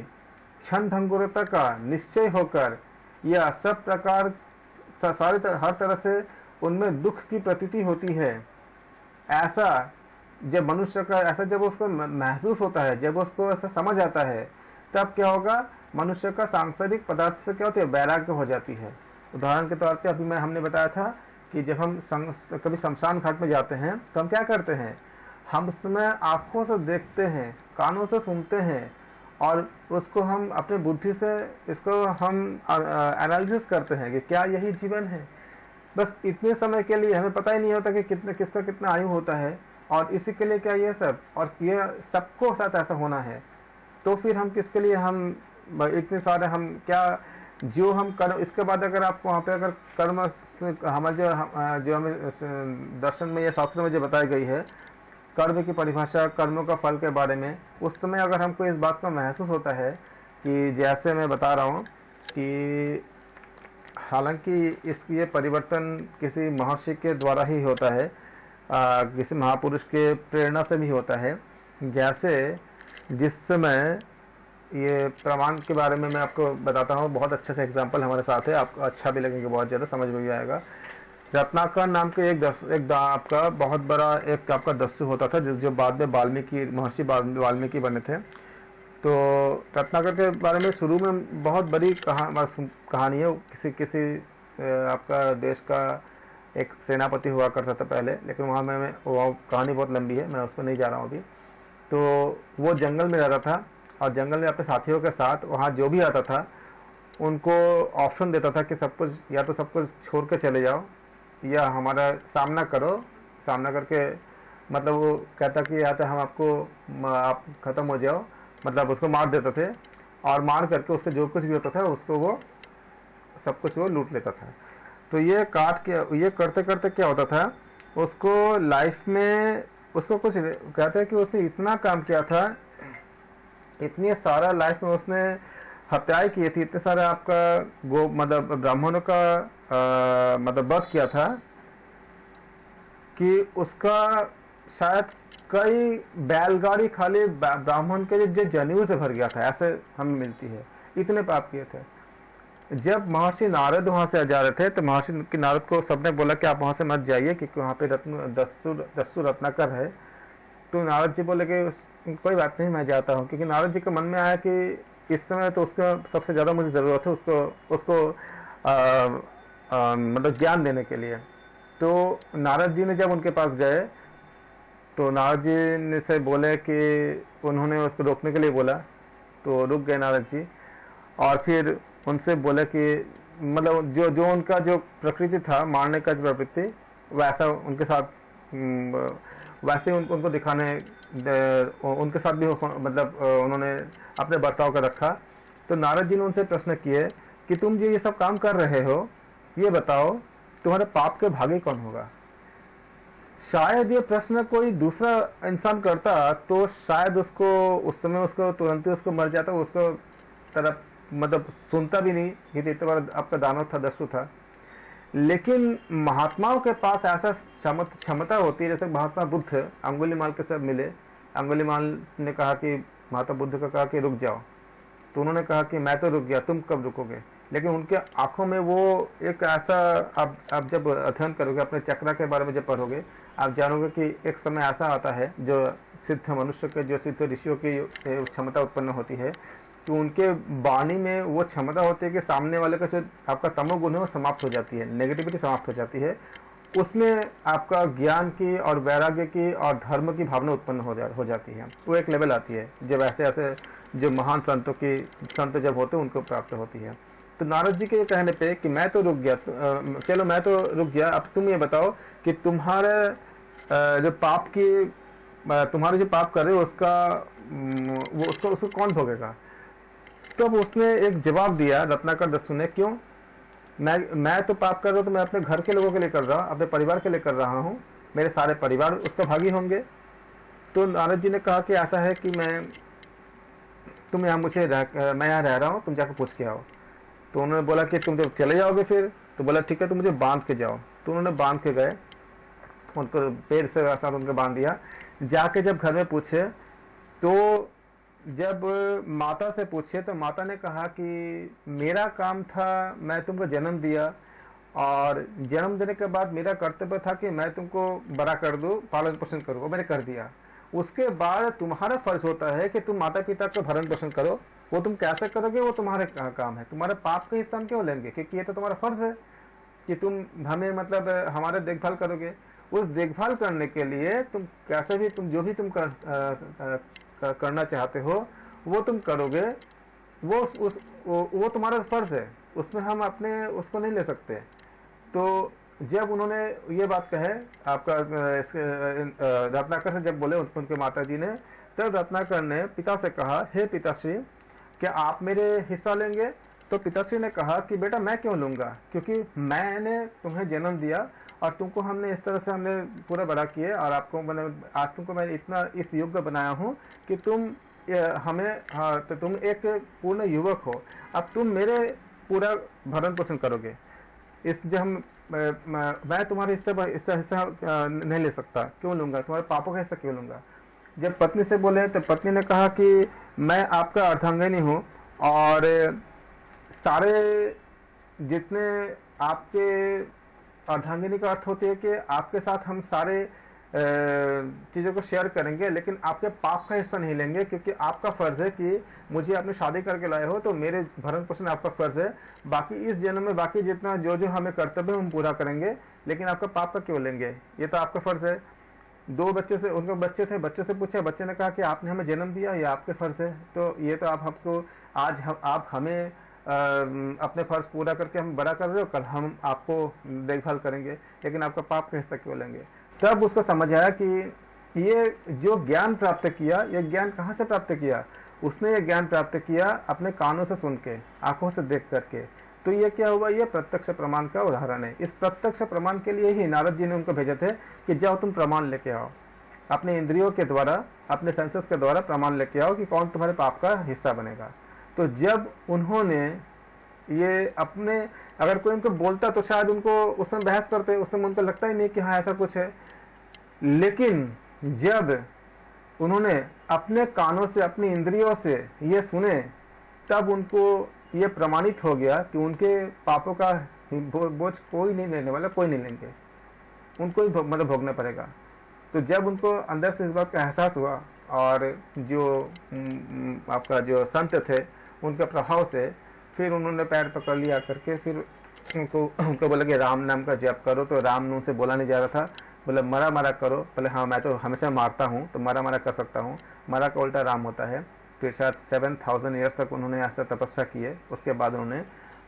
क्षण भंगुरता का निश्चय होकर यह सब प्रकार हर तरह से उनमें दुख की प्रतीति होती है, ऐसा जब मनुष्य का जब उसको महसूस होता है, जब उसको ऐसा समझ आता है, तब क्या होगा? मनुष्य का सांसारिक पदार्थ से क्या होती है? वैराग्य हो जाती है। उदाहरण के तौर पे अभी हमने बताया था कि जब हम कभी शमशान घाट में जाते हैं तो हम क्या करते हैं? हम उसमें आंखों से देखते हैं, कानों से सुनते हैं और उसको हम अपने बुद्धि से इसको हम एनालिसिस करते हैं कि क्या यही जीवन है। बस इतने समय के लिए हमें पता ही नहीं होता कि किसका कितना आयु होता है और इसी के लिए क्या ये सब, और ये सबको साथ ऐसा होना है। तो फिर हम किसके लिए हम इतने सारे हम क्या जो हम कर्म, इसके बाद अगर आपको वहाँ पे अगर कर्म हमारे जो हमें दर्शन में या शास्त्र में जो बताई गई है कर्म की परिभाषा, कर्मों का फल के बारे में, उस समय अगर हमको इस बात का महसूस होता है कि जैसे मैं बता रहा हूँ कि हालांकि इसकी ये परिवर्तन किसी महर्षि के द्वारा ही होता है, किसी महापुरुष के प्रेरणा से भी होता है। जैसे जिस समय ये प्रमाण के बारे में मैं आपको बताता हूँ, बहुत अच्छा सा एग्जांपल हमारे साथ है, आपको अच्छा भी लगेगा, बहुत ज़्यादा समझ में भी आएगा। रत्नाकर नाम के आपका बहुत बड़ा एक आपका दस्यु होता था जो बाद में महर्षि वाल्मीकि बने थे। तो रत्नाकर के बारे में शुरू में बहुत बड़ी कहानी है। किसी आपका देश का एक सेनापति हुआ करता था पहले, लेकिन वहाँ में वो कहानी बहुत लंबी है, मैं उस पर नहीं जा रहा हूँ अभी। तो वो जंगल में रहता था और जंगल में अपने साथियों के साथ वहाँ जो भी आता था उनको ऑप्शन देता था कि सब कुछ या तो सब कुछ छोड़ के चले जाओ या हमारा सामना करो। सामना करके मतलब वो कहता कि या तो हम आप ख़त्म हो जाओ, मतलब उसको मार देते थे और मार करके उसके जो कुछ भी होता था उसको वो सब कुछ वो लूट लेता था। तो ये करते करते क्या होता था, उसको लाइफ में उसको कुछ कहते हैं कि उसने इतना काम किया था, इतनी सारा लाइफ में उसने हत्याएं की थी, इतने सारे आपका मतलब ब्राह्मणों का मतलब वध किया था कि उसका शायद कई बैलगाड़ी खाली ब्राह्मण के जो जनेऊ से भर गया था, ऐसे हमें मिलती है, इतने पाप किए थे। जब महर्षि नारद वहां से जा रहे थे तो महर्षि नारद को सबने बोला कि आप वहां से मत जाइए क्योंकि वहां पे दस्यु रत्नाकर है। तो नारद जी बोले कि कोई बात नहीं, मैं जाता हूँ, क्योंकि नारद जी के मन में आया कि इस समय तो उसका सबसे ज़्यादा मुझे ज़रूरत है उसको मतलब ज्ञान देने के लिए। तो नारद जी ने जब उनके पास गए तो नारद जी ने से बोले कि उन्होंने उसको रोकने के लिए बोला, तो रुक गए नारद जी और फिर उनसे बोले कि मतलब जो उनका जो प्रकृति था मारने का जो प्रवृत्ति, वैसा उनके साथ वैसे उनको दिखाने उनके साथ भी मतलब उन्होंने अपने बर्ताव का रखा। तो नारद जी ने उनसे प्रश्न किए कि तुम जो ये सब काम कर रहे हो, ये बताओ तुम्हारे पाप के भागी कौन होगा। शायद ये प्रश्न कोई दूसरा इंसान करता तो शायद उसको उस समय उसको तुरंत ही उसको मर जाता, उसको तरफ मतलब सुनता भी नहीं, ये इतना बार आपका दानव था, दस्यु था। लेकिन महात्माओं के पास ऐसा क्षमता होती है, जैसे महात्मा बुद्ध अंगुलीमाल के साथ मिले, अंगुलीमाल ने कहा कि महात्मा बुद्ध को कहा कि रुक जाओ, तो उन्होंने कहा कि मैं तो रुक गया, तुम कब रुकोगे। लेकिन उनके आंखों में वो एक ऐसा, आप जब अध्ययन करोगे अपने चक्रा के बारे में जब पढ़ोगे आप जानोगे कि एक समय ऐसा आता है जो सिद्ध मनुष्य के, जो सिद्ध ऋषियों की क्षमता उत्पन्न होती है, तो उनके वाणी में वो क्षमता होती है कि सामने वाले का जो आपका तमोगुण है वो समाप्त हो जाती है, नेगेटिविटी समाप्त हो जाती है, उसमें आपका ज्ञान की और वैराग्य की और धर्म की भावना उत्पन्न हो जाती है। वो एक लेवल आती है जब ऐसे ऐसे जो महान संत जब होते हैं उनको प्राप्त होती है। तो नारद जी के कहने पे कि मैं तो रुक गया, चलो मैं तो रुक गया, अब तुम ये बताओ कि तुम्हारे जो पाप की तुम्हारे जो पाप कर रहे हो उसका वो उसको कौन भोगेगा। तब उसने एक जवाब दिया रत्नाकर दस्यु ने, क्यों, मैं तो पाप कर रहा हूँ तो मैं अपने घर के लोगों के लिए कर रहा हूँ, अपने परिवार के लिए कर रहा हूँ, मेरे सारे परिवार उसका भागी होंगे। तो नारद जी ने कहा कि ऐसा है कि मैं यहाँ रह रहा हूँ, तुम जाकर पूछ के आओ। तो उन्होंने बोला कि तुम जब चले जाओगे फिर, तो बोला ठीक है, तुम मुझे बांध के जाओ। तो उन्होंने बांध के गए, उनको पेड़ से साथ उनको बांध दिया। जाके जब घर में पूछे, तो जब माता से पूछे तो माता ने कहा कि मेरा काम था, मैं तुमको जन्म दिया, और जन्म देने के बाद मेरा कर्तव्य था कि मैं तुमको बड़ा कर दूं, पालन पोषण करूँ, वो मैंने कर दिया। उसके बाद तुम्हारा फर्ज होता है कि तुम माता पिता का भरण पोषण करो। वो तुम कैसे करोगे वो तुम्हारे काम है, तुम्हारे पाप का हिस्सा हम क्यों लेंगे, क्योंकि ये तो तुम्हारा फर्ज है कि तुम हमें मतलब हमारे देखभाल करोगे। उस देखभाल करने के लिए तुम कैसे भी तुम जो भी तुम करना चाहते हो वो तुम करोगे, वो तुम्हारा फर्ज है, उसमें हम अपने उसको नहीं ले सकते। तो जब उन्होंने ये बात कहे आपका रत्नाकर से जब बोले उनके माता जी ने, तब रत्नाकर ने पिता से कहा, हे पिताश्री, क्या आप मेरे हिस्सा लेंगे। तो पिताश्री ने कहा कि बेटा मैं क्यों लूंगा, क्योंकि मैंने तुम्हें जन्म दिया और तुमको हमने इस तरह से हमने पूरा बड़ा किए, और आपको मैंने आज तुमको मैं इतना इस योग्य बनाया हूँ कि तुम तो तुम एक पूर्ण युवक हो, अब तुम मेरे पूरा भरण पोषण करोगे। इस जो मैं तुम्हारे हिस्सा नहीं ले सकता, क्यों लूंगा, तुम्हारे पापों का हिस्सा क्यों लूंगा। जब पत्नी से बोले तो पत्नी ने कहा कि मैं आपका अर्धांगिनी हूँ, और सारे जितने आपके अर्धांगिनी का अर्थ होती है कि आपके साथ हम सारे चीज़ों को शेयर करेंगे, लेकिन आपके पाप का हिस्सा नहीं लेंगे, क्योंकि आपका फर्ज है कि मुझे आपने शादी करके लाए हो तो मेरे भरण पोषण आपका फर्ज है। बाकी इस जन्म में बाकी जितना जो हमें कर्तव्य हम पूरा करेंगे, लेकिन आपका पाप का क्यों लेंगे, ये तो आपका फर्ज है। दो बच्चे से उनके बच्चे थे, बच्चे से पूछा, बच्चे ने कहा कि आपने हमें जन्म दिया, ये आपके फर्ज है, तो ये तो आप हमको आज आप हमें अपने फर्ज पूरा करके हम बड़ा कर रहे हो, कल हम आपको देखभाल करेंगे, लेकिन आपका पाप का हिस्सा क्यों लेंगे। तब उसको समझ आया कि ये जो ज्ञान प्राप्त किया, ये ज्ञान कहाँ से प्राप्त किया। उसने ये ज्ञान प्राप्त किया अपने कानों से सुन के, आंखों से देख करके। तो ये क्या हुआ, ये प्रत्यक्ष प्रमाण का उदाहरण है। इस प्रत्यक्ष प्रमाण के लिए ही नारद जी ने उनको भेजे थे कि जाओ तुम प्रमाण लेके आओ, अपने इंद्रियों के द्वारा, अपने सेंसेस के द्वारा प्रमाण लेके आओ कि कौन तुम्हारे पाप का हिस्सा बनेगा। तो जब उन्होंने ये अपने, अगर कोई उनको बोलता तो शायद उनको उस समय बहस करते, उस समय उनको लगता ही नहीं कि हाँ ऐसा कुछ है। लेकिन जब उन्होंने अपने कानों से, अपनी इंद्रियों से ये सुने, तब उनको ये प्रमाणित हो गया कि उनके पापों का बोझ कोई नहीं लेने वाला, कोई नहीं लेंगे, उनको ही मतलब भोगना पड़ेगा। तो जब उनको अंदर से इस बात का एहसास हुआ, और जो आपका जो संत थे उनके प्रभाव से फिर उन्होंने पैर पकड़ लिया करके, फिर उनको बोला कि राम नाम का जप करो। तो राम नाम से बोला नहीं जा रहा था, बोले मरा मरा करो। बोले हाँ मैं तो हमेशा मारता हूँ, तो मरा मरा कर सकता हूँ, मरा का उल्टा राम होता है। फिर शायद 7000 ईयर्स तक उन्होंने ऐसा तपस्या किए। उसके बाद उन्होंने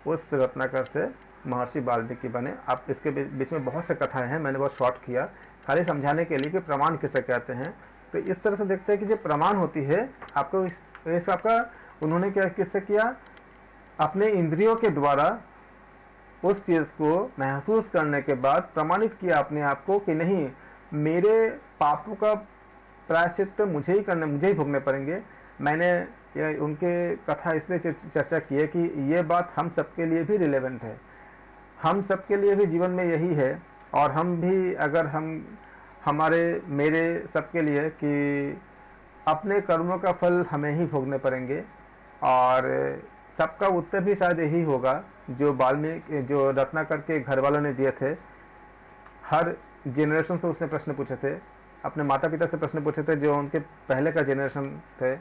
उस रत्नाकर से महर्षि वाल्मीकि बने। आप इसके बीच में बहुत से कथाएं हैं, मैंने बहुत शॉर्ट किया खाली समझाने के लिए कि प्रमाण किसे कहते हैं। तो इस तरह से देखते हैं कि जो प्रमाण होती है आपको इस आपका उन्होंने क्या किससे किया, अपने इंद्रियों के द्वारा उस चीज को महसूस करने के बाद प्रमाणित किया अपने आप को कि नहीं, मेरे पापों का प्रायश्चित मुझे ही करना, मुझे ही भोगने पड़ेंगे। मैंने उनके कथा इसलिए चर्चा की है कि ये बात हम सबके लिए भी रिलेवेंट है, हम सबके लिए भी जीवन में यही है। और हम भी अगर मेरे सबके लिए कि अपने कर्मों का फल हमें ही भोगने पड़ेंगे, और सबका उत्तर भी शायद यही होगा जो रत्नाकर के घर वालों ने दिए थे। हर जेनरेशन से उसने प्रश्न पूछे थे, अपने माता पिता से प्रश्न पूछे थे जो उनके पहले का जेनरेशन थे,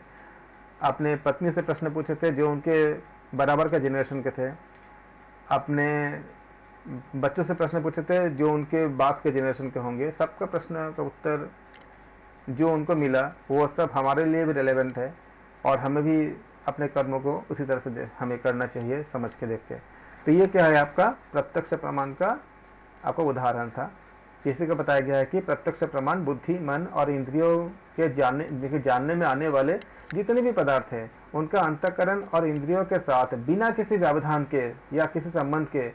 अपने पत्नी से प्रश्न पूछे थे जो उनके बराबर का जेनरेशन के थे, अपने बच्चों से प्रश्न पूछे थे जो उनके बाद के जेनरेशन के होंगे। सबका प्रश्न का उत्तर जो उनको मिला वो सब हमारे लिए भी रेलेवेंट है, और हमें भी अपने कर्मों को उसी तरह से हमें करना चाहिए समझ के देख के। तो ये क्या है, आपका प्रत्यक्ष प्रमाण का आपको उदाहरण था। किसी को बताया गया है कि प्रत्यक्ष प्रमाण बुद्धि, मन और इंद्रियों के जानने में आने वाले जितने भी पदार्थ हैं उनका अंतःकरण और इंद्रियों के साथ बिना किसी व्यवधान के या किसी संबंध के,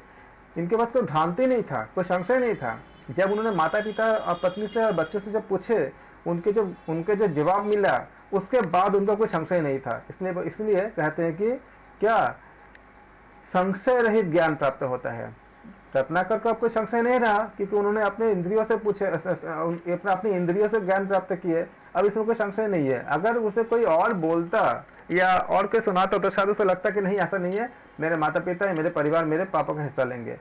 इनके पास कोई भ्रांति नहीं था, कोई संशय नहीं था। जब उन्होंने माता पिता और पत्नी से और बच्चों से जब पूछे, उनके जो जवाब मिला उसके बाद उनका कोई संशय नहीं था। इसलिए कहते हैं कि क्या संशय रहित ज्ञान प्राप्त होता है। रत्नाकर को कोई संशय नहीं रहा क्योंकि उन्होंने अपने इंद्रियों से पूछे, अपनी इंद्रियों से ज्ञान प्राप्त किए। अब इसमें कोई संशय नहीं है। अगर उसे कोई और बोलता या और कोई सुनाता तो शायद उसे लगता कि नहीं ऐसा नहीं है, मेरे माता पिता या मेरे परिवार मेरे पापा का हिस्सा लेंगे।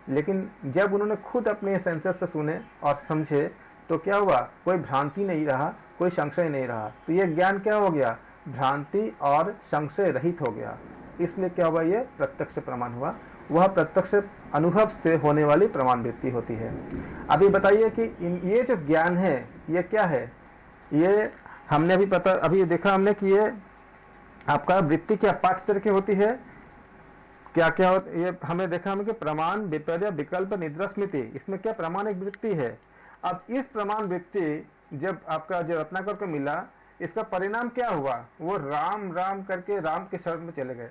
लेकिन जब उन्होंने खुद अपने सेंसेस से सुने और समझे तो क्या हुआ, कोई भ्रांति नहीं रहा, कोई संशय नहीं रहा। तो ये ज्ञान क्या हो गया, भ्रांति और संशय रहित हो गया। इसलिए क्या हुआ, ये प्रत्यक्ष प्रमाण हुआ। वह प्रत्यक्ष अनुभव से होने वाली प्रमाण वृत्ति होती है। अभी बताइए कि ये जो ज्ञान है ये क्या है। ये हमने अभी देखा हमने कि ये आपका वृत्ति क्या 5 तरह की होती है, क्या क्या होता, ये हमें देखा हमें कि प्रमाण, विपर्य, विकल्प, निद्रा, स्मृति, इसमें क्या प्रमाण एक वृत्ति है। अब इस प्रमाण वृत्ति जब आपका जो रत्नाकर को मिला, इसका परिणाम क्या हुआ, वो राम राम करके राम के शरण में चले गए।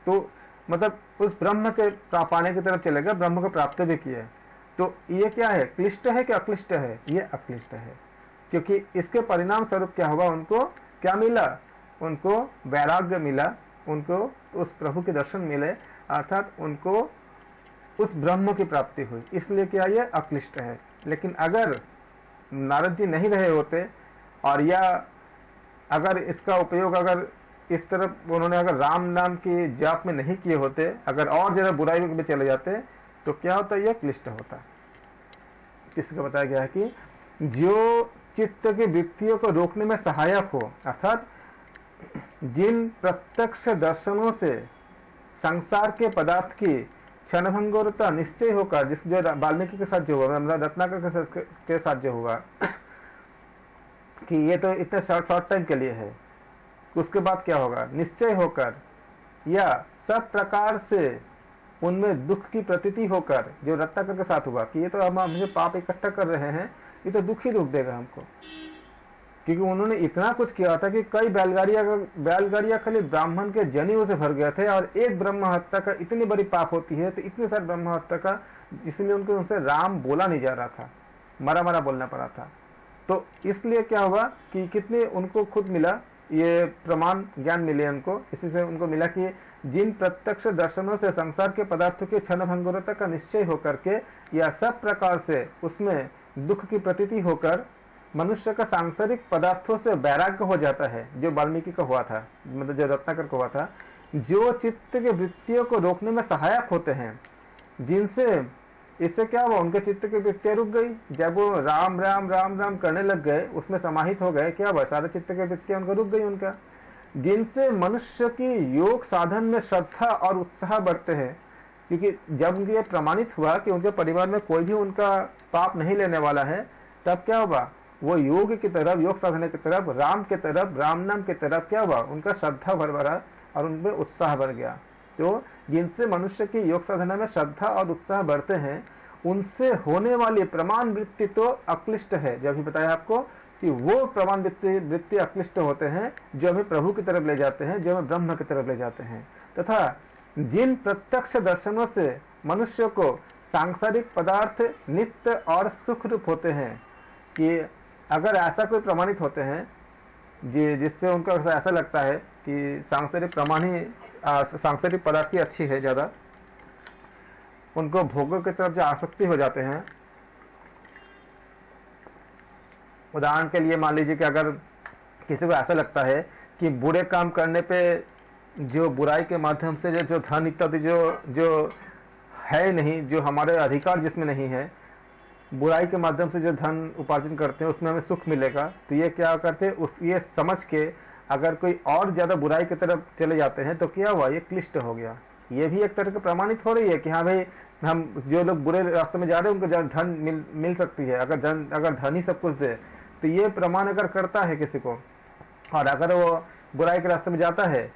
तो मतलब उस ब्रह्म के पाने की तरफ चले गए, ब्रह्म को प्राप्त भी किए। तो ये क्या है, क्लिष्ट है कि अक्लिष्ट है, ये अक्लिष्ट है। क्योंकि इसके परिणाम स्वरूप क्या हुआ, उनको क्या मिला, उनको वैराग्य मिला, उनको उस प्रभु के दर्शन मिले, अर्थात उनको उस ब्रह्म की प्राप्ति हुई। इसलिए क्या ये अक्लिष्ट है। लेकिन अगर नारद जी नहीं रहे होते और या अगर इसका उपयोग अगर इस तरफ उन्होंने अगर राम नाम की जाप में नहीं किए होते, अगर और ज्यादा बुराई में चले जाते तो क्या होता, यह क्लिष्ट होता। किसका बताया गया है कि जो चित्त की वृत्तियों को रोकने में सहायक हो, अर्थात जिन प्रत्यक्ष दर्शनों से संसार के पदार्थ की क्षणभंगुरता निश्चय होकर, जिस जो वाल्मीकि के साथ जो हुआ, मतलब रत्नाकर के साथ जो हुआ कि ये तो इतने शॉर्ट टाइम के लिए है, उसके बाद क्या होगा, निश्चय होकर या सब प्रकार से उनमें दुख की प्रतीति होकर, जो रत्नाकर के साथ हुआ कि ये तो हम मुझे पाप इकट्ठा कर रहे हैं, ये तो दुख ही दुख देगा हमको। क्योंकि उन्होंने इतना कुछ किया था कि कई बैलगाड़ियां खाली ब्राह्मण के जनेऊ से भर गए थे, और एक ब्रह्म हत्या का इतनी बड़ी पाप होती है, तो इतने सारे ब्रह्म हत्या का, इसलिए उनसे राम बोला नहीं जा रहा था, मरा मरा बोलना पड़ा था। तो इसलिए क्या हुआ कि कितने उनको खुद मिला, ये प्रमाण ज्ञान मिले उनको। इसी से उनको मिला कि जिन प्रत्यक्ष दर्शनों से संसार के पदार्थों की क्षणभंगुरता का निश्चय होकर के या सब प्रकार से उसमें दुख की प्रतीति होकर मनुष्य का सांसारिक पदार्थों से वैराग्य हो जाता है, जो वाल्मीकि का हुआ था, मतलब जो रत्नाकर को हुआ था, जो चित्त के वृत्तियों को रोकने में सहायक होते हैं, जिनसे इससे क्या हुआ, उनके चित्त की वृत्तियां रुक गई। जब वो राम राम राम राम करने लग गए, उसमें समाहित हो गए, क्या हुआ, सारे चित्त की वृत्तियां उनका रुक गई उनका। जिनसे मनुष्य की योग साधन में श्रद्धा और उत्साह बढ़ते हैं, क्योंकि जब उनके ये प्रमाणित हुआ कि उनके परिवार में कोई भी उनका पाप नहीं लेने वाला है, तब क्या हुआ, वो योग की तरफ, योग साधना की तरफ, राम के तरफ, राम नाम की तरफ क्या हुआ, उनका श्रद्धा बढ़ा और उनमें उत्साह बढ़ गया। तो जिनसे मनुष्य की योग साधना में श्रद्धा और उत्साह बढ़ते हैं, उनसे होने वाली प्रमाण वृत्ति तो अक्लिष्ट है। जब भी बताया आपको कि वो प्रमाण वृत्ति अक्लिष्ट होते हैं जो हमें प्रभु की तरफ ले जाते हैं, जो हमें ब्रह्म की तरफ ले जाते हैं। तथा जिन प्रत्यक्ष दर्शनों से मनुष्य को सांसारिक पदार्थ नित्य और सुख रूप होते हैं, कि अगर ऐसा कोई प्रमाणित होते हैं जिससे उनको ऐसा लगता है कि सांसारिक प्रमाण ही सांसारिक पदार्थ की अच्छी है, ज्यादा उनको भोगों की तरफ जो आसक्ति हो जाते हैं। उदाहरण के लिए मान लीजिए कि अगर किसी को ऐसा लगता है कि बुरे काम करने पे जो बुराई के माध्यम से जो धन इत्यादि जो है नहीं, जो हमारे अधिकार जिसमें नहीं है, बुराई के माध्यम से जो धन उपार्जन करते हैं उसमें हमें सुख मिलेगा, तो ये क्या करते हैं, ये समझ के अगर कोई और ज्यादा बुराई की तरफ चले जाते हैं तो क्या हुआ, ये क्लिष्ट हो गया। ये भी एक तरह की प्रमाणित हो रही है कि हाँ भाई, हम जो लोग बुरे रास्ते में जा रहे हैं उनको धन मिल सकती है, अगर धन ही सब कुछ दे, तो ये प्रमाण अगर करता है किसी को, और अगर वो बुराई के रास्ते में जाता है,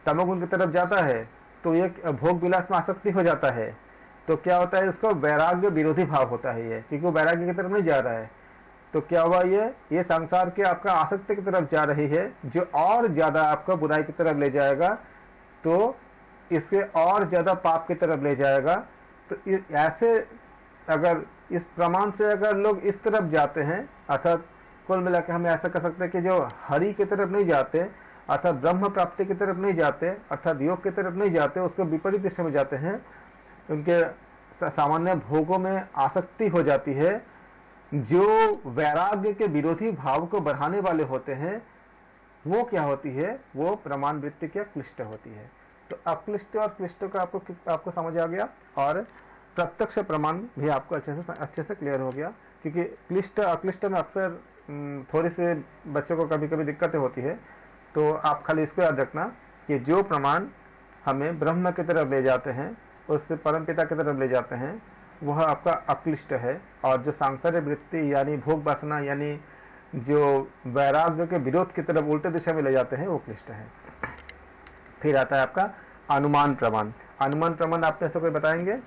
तमोगुण की तरफ जाता है, तो ये भोग विलास में आसक्ति हो जाता है। तो क्या होता है, उसको वैराग्य विरोधी भाव होता है ये, क्योंकि वो वैराग्य की तरफ नहीं जा रहा है। तो क्या हुआ, ये संसार के आपका आसक्ति की तरफ जा रही है, जो और ज्यादा आपका बुराई की तरफ ले जाएगा, तो इसके और ज्यादा पाप की तरफ ले जाएगा। तो ऐसे अगर इस प्रमाण से अगर लोग इस तरफ जाते हैं, अर्थात कुल मिलाकर हम ऐसा कह सकते हैं कि जो हरि की तरफ नहीं जाते, अर्थात ब्रह्म प्राप्ति की तरफ नहीं जाते, अर्थात योग की तरफ नहीं जाते, उसके विपरीत दिशा में जाते हैं, उनके सामान्य भोगों में आसक्ति हो जाती है, जो वैराग्य के विरोधी भाव को बढ़ाने वाले होते हैं, वो क्या होती है, वो प्रमाण वृत्ति क्या क्लिष्ट होती है। तो अक्लिष्ट और क्लिष्ट का आपको समझ आ गया, और प्रत्यक्ष प्रमाण भी आपको अच्छे से क्लियर हो गया, क्योंकि क्लिष्ट अक्लिष्ट में अक्सर थोड़ी से बच्चों को कभी कभी दिक्कतें होती है। तो आप खाली इसको याद रखना कि जो प्रमाण हमें ब्रह्म की तरफ ले जाते हैं, उससे परमपिता की तरफ ले जाते हैं, वह आपका अक्लिष्ट है, और जो सांसारिक वृत्ति यानी भोग वासना यानी जो वैराग्य के विरोध की तरफ उल्टे दिशा में ले जाते हैं, वो क्लिष्ट है। फिर आता है आपका अनुमान प्रमाण। अनुमान प्रमाण आप में से कोई बताएंगे?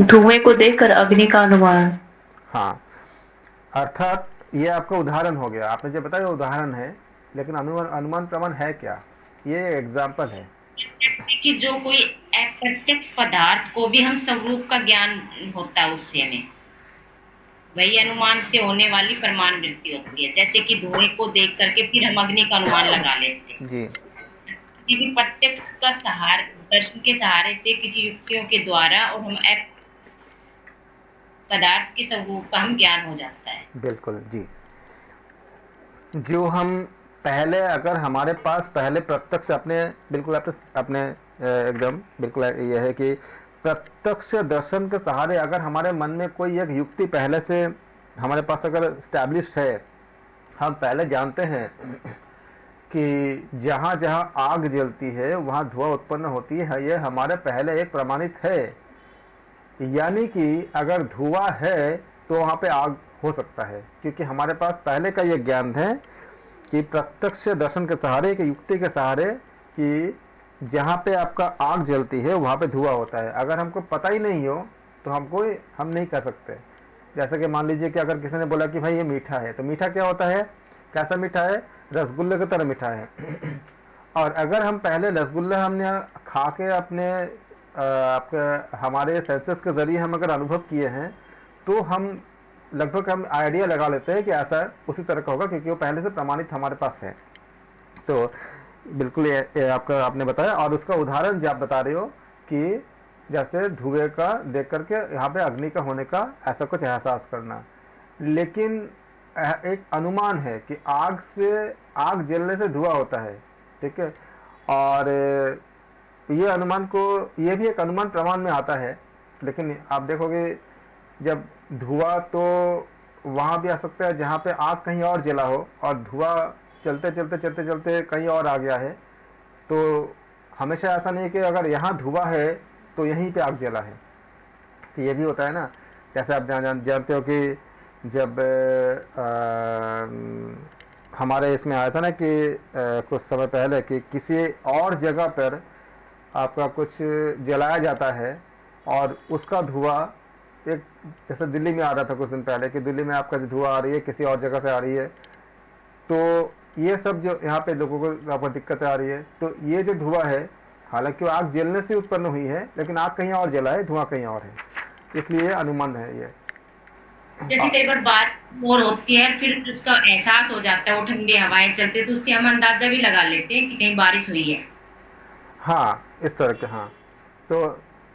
धुएं को देखकर अग्नि का अनुमान। हाँ, अर्थात ये आपका उदाहरण हो गया, आपने जो बताया उदाहरण है, लेकिन अनुमान प्रमाण है क्या, ये एग्जाम्पल है कि जो कोई अप्रत्यक्ष पदार्थ को भी हम स्वरूप का ज्ञान होता है, उससे हमें वही अनुमान से होने वाली प्रमाण वृत्ति होती है। जैसे कि धुएं को देख करके फिर हम अग्नि का अनुमान लगा लेते हैं जी। किसी भी प्रत्यक्ष का सहारे, दर्शन के सहारे से, किसी युक्तियों के द्वारा, और हम पदार्थ के स्वरूप का हम ज्ञान हो जाता है। बिल्कुल जी। जो हम पहले, अगर हमारे पास पहले प्रत्यक्ष अपने बिल्कुल अपने एकदम बिल्कुल ये है कि प्रत्यक्ष दर्शन के सहारे अगर हमारे मन में कोई एक युक्ति पहले से हमारे पास अगर स्टैब्लिश है, हम पहले जानते हैं कि जहाँ जहाँ आग जलती है वहाँ धुआं उत्पन्न होती है, ये हमारे पहले एक प्रमाणित है। यानी कि अगर धुआं है तो वहाँ पे आग हो सकता है, क्योंकि हमारे पास पहले का ये ज्ञान है कि प्रत्यक्ष दर्शन के सहारे, कि युक्ति के सहारे, कि जहाँ पे आपका आग जलती है वहाँ पे धुआं होता है। अगर हमको पता ही नहीं हो तो हम नहीं कह सकते। जैसे कि मान लीजिए कि अगर किसी ने बोला कि भाई ये मीठा है, तो मीठा क्या होता है, कैसा मीठा है, रसगुल्ले की तरह मीठा है। और अगर हम पहले रसगुल्ला हमने खा के अपने आपके हमारे सेंसेस के जरिए हम अगर अनुभव किए हैं, तो हम लगभग हम आइडिया लगा लेते हैं कि ऐसा उसी तरह का होगा, क्योंकि वो पहले से प्रमाणित हमारे पास है। तो बिल्कुल ये आपका आपने बताया, और उसका उदाहरण जो आप बता रहे हो कि जैसे धुएं का देख करके यहाँ पे अग्नि का होने का ऐसा कुछ एहसास करना, लेकिन एक अनुमान है कि आग जलने से धुआं होता है, ठीक है। और ये अनुमान को, ये भी एक अनुमान प्रमाण में आता है, लेकिन आप देखोगे जब धुआं तो वहाँ भी आ सकता है जहाँ पे आग कहीं और जला हो, और धुआं चलते चलते कहीं और आ गया है। तो हमेशा ऐसा नहीं कि अगर यहाँ धुआं है तो यहीं पे आग जला है। तो ये भी होता है ना, जैसे आप जानते हो कि जब हमारे इसमें आया था ना कि कुछ समय पहले कि किसी और जगह पर आपका कुछ जलाया जाता है, और उसका धुआं एक, जैसे दिल्ली में आ रहा था कुछ दिन पहले कि दिल्ली में आपका जो धुआं आ रही है किसी और जगह से आ रही है, तो ये सब जो यहाँ पे लोगों को आपको दिक्कतें आ रही है, तो ये जो धुआं है हालांकि आग जलने से उत्पन्न हुई है, लेकिन आग कहीं और जला है, धुआं कहीं और है, इसलिए अनुमान है ये। जैसे कई बार बात और होती है, फिर उसका एहसास हो जाता है, वो ठंडी हवाएं चलती है, तो उससे हम अंदाजा भी लगा लेते हैं कि कहीं बारिश हुई है। हाँ, इस तरह के, हाँ। तो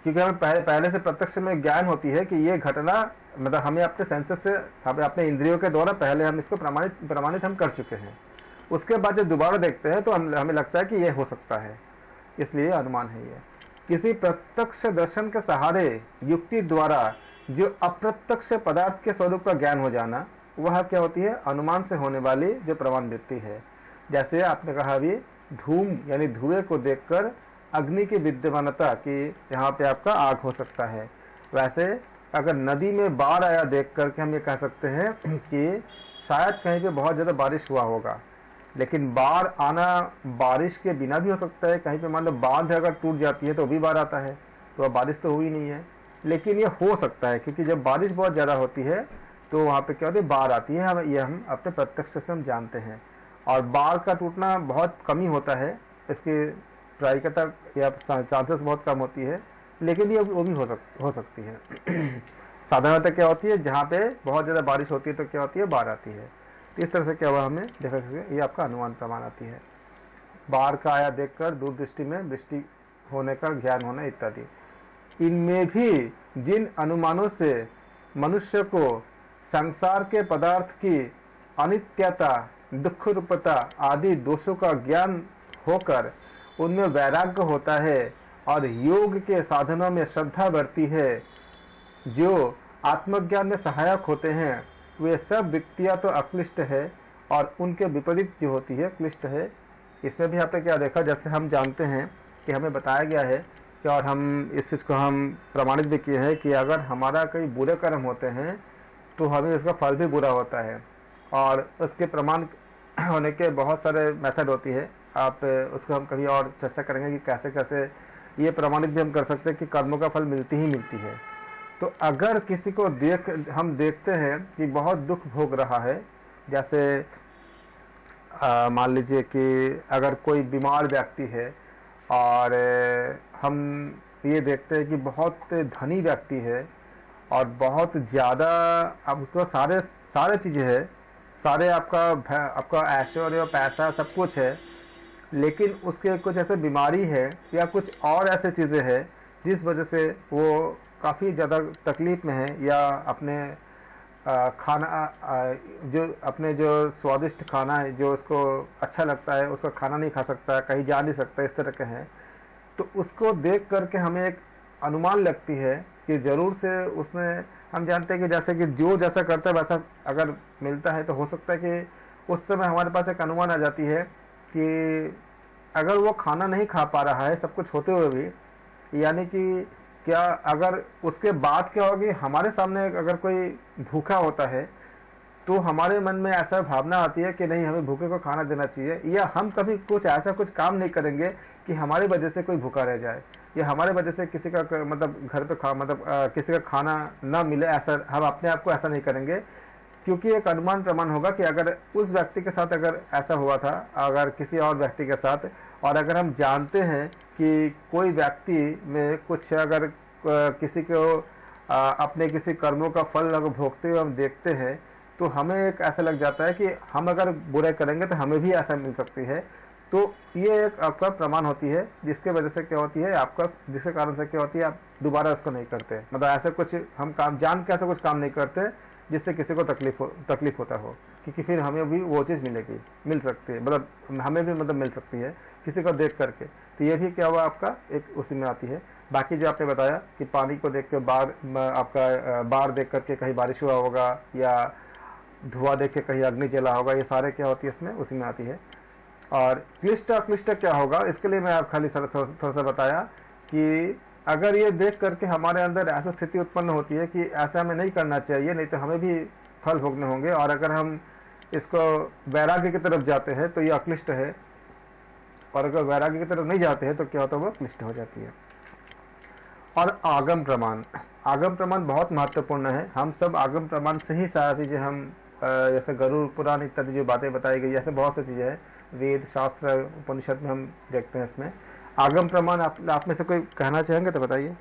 क्योंकि हमें पहले से प्रत्यक्ष में ज्ञान होती है कि ये घटना, मतलब हमें अपने सेंसेस से, हमें अपने इंद्रियों के द्वारा पहले हम इसको प्रमाणित हम कर चुके हैं। उसके बाद जब दोबारा देखते हैं तो हमें लगता है कि ये हो सकता है, इसलिए अनुमान है ये। किसी प्रत्यक्ष दर्शन के सहारे युक्ति द्वारा जो अप्रत्यक्ष पदार्थ के स्वरूप का ज्ञान हो जाना, वह क्या होती है, अनुमान से होने वाली जो प्रमाण वृत्ति है। जैसे आपने कहा अभी, धूम यानी धुएं को देखकर अग्नि की विद्यमानता की यहाँ पे आपका आग हो सकता है। वैसे अगर नदी में बाढ़ आया देख करके हम ये कह सकते हैं कि शायद कहीं पे बहुत ज़्यादा बारिश हुआ होगा, लेकिन बाढ़ आना बारिश के बिना भी हो सकता है। कहीं पे मान लो बांध अगर टूट जाती है तो भी बाढ़ आता है, तो अब बारिश तो हुई नहीं है, लेकिन ये हो सकता है क्योंकि जब बारिश बहुत ज़्यादा होती है तो वहाँ पे क्या होती है, बाढ़ आती है। हम अपने प्रत्यक्ष से हम जानते हैं। और बाढ़ का टूटना बहुत कम ही होता है, इसकी प्रायिकता या चांसेस बहुत कम होती है, लेकिन ये वो भी हो सकती है। साधारणतः क्या होती है, जहाँ पे बहुत ज़्यादा बारिश होती है तो क्या होती है, बाढ़ आती है। तो इस तरह से क्या हुआ, हमें देखा ये आपका अनुमान प्रमाण आती है। बाढ़ का आया देखकर दूरदृष्टि में वृष्टि होने का ज्ञान होना इत्यादि। इनमें भी जिन अनुमानों से मनुष्य को संसार के पदार्थ की अनित्यता, दुख रूपता आदि दोषों का ज्ञान होकर उनमें वैराग्य होता है और योग के साधनों में श्रद्धा बढ़ती है, जो आत्मज्ञान में सहायक होते हैं, वे सब वृत्तियां तो अक्लिष्ट है और उनके विपरीत जो होती है क्लिष्ट है। इसमें भी आपने क्या देखा, जैसे हम जानते हैं कि हमें बताया गया है कि, और हम इस चीज़ को हम प्रमाणित भी किए हैं कि अगर हमारा कई बुरे कर्म होते हैं तो हमें उसका फल भी बुरा होता है, और उसके प्रमाण होने के बहुत सारे मेथड होती है। आप उसको हम कभी और चर्चा करेंगे कि कैसे कैसे ये प्रमाणित भी हम कर सकते हैं कि कर्मों का फल मिलती ही मिलती है। तो अगर किसी को हम देखते हैं कि बहुत दुख भोग रहा है, जैसे मान लीजिए कि अगर कोई बीमार व्यक्ति है और हम ये देखते हैं कि बहुत धनी व्यक्ति है और बहुत ज़्यादा, अब उसको सारे चीज़ें है, सारे आपका ऐश्वर्य पैसा सब कुछ है, लेकिन उसके कुछ ऐसे बीमारी है या कुछ और ऐसे चीज़ें हैं जिस वजह से वो काफ़ी ज़्यादा तकलीफ़ में है, या अपने अपने जो स्वादिष्ट खाना है जो उसको अच्छा लगता है उसका खाना नहीं खा सकता, कहीं जा नहीं सकता, इस तरह के हैं। तो उसको देख करके हमें एक अनुमान लगती है कि ज़रूर से उसमें हम जानते हैं कि जैसे कि जो जैसा करता है वैसा अगर मिलता है, तो हो सकता है कि उस समय हमारे पास एक अनुमान आ जाती है कि अगर वो खाना नहीं खा पा रहा है सब कुछ होते हुए भी, यानी कि क्या अगर उसके बाद क्या होगी, हमारे सामने अगर कोई भूखा होता है तो हमारे मन में ऐसा भावना आती है कि नहीं, हमें भूखे को खाना देना चाहिए, या हम कभी कुछ काम नहीं करेंगे कि हमारी वजह से कोई भूखा रह जाए, या हमारे वजह से किसी का मतलब घर पे किसी का खाना ना मिले, ऐसा हम अपने आप को ऐसा नहीं करेंगे, क्योंकि एक अनुमान प्रमाण होगा कि अगर उस व्यक्ति के साथ अगर ऐसा हुआ था, अगर किसी और व्यक्ति के साथ, और अगर हम जानते हैं कि कोई व्यक्ति में कुछ अगर किसी को अपने किसी कर्मों का फल अगर भोगते हुए हम देखते हैं, तो हमें एक ऐसा लग जाता है कि हम अगर बुरे करेंगे तो हमें भी ऐसा मिल सकती है। तो ये एक आपका प्रमाण होती है, जिसके वजह से क्या होती है आपका, जिसके कारण से क्या होती है आप दोबारा उसको नहीं करते, मतलब ऐसा कुछ हम काम जान के ऐसा कुछ काम नहीं करते जिससे किसी को तकलीफ होता हो, क्योंकि फिर हमें भी वो चीज़ मिल सकती है, मतलब हमें भी मतलब मिल सकती है किसी को देख करके। तो ये भी क्या हुआ आपका एक उसी में आती है। बाकी जो आपने बताया कि पानी को देख के बाढ़ देख करके कहीं बारिश हुआ होगा, या धुआं देख के कहीं अग्नि जला होगा, ये सारे क्या होती है इसमें उसी में आती है। और क्लिष्ट अक्लिष्ट क्या होगा, इसके लिए मैं आप खाली थोड़ा सा बताया कि अगर ये देख करके हमारे अंदर ऐसा स्थिति उत्पन्न होती है कि ऐसा हमें नहीं करना चाहिए, नहीं तो हमें भी फल भोगने होंगे, और अगर हम इसको वैराग्य की तरफ जाते हैं तो ये अक्लिष्ट है, और अगर वैराग्य की तरफ नहीं जाते हैं तो क्या होता है, वो क्लिष्ट हो जाती है। और आगम प्रमाण बहुत महत्वपूर्ण है। हम सब आगम प्रमाण से ही सारी चीज़ें हम जैसे गरुड़ पुराण इत्यादि जो बातें बताई गई, ऐसे बहुत सी चीज़ें हैं, वेद शास्त्र उपनिषद में हम देखते हैं। इसमें आगम प्रमाण आप में से कोई कहना चाहेंगे तो बताइए।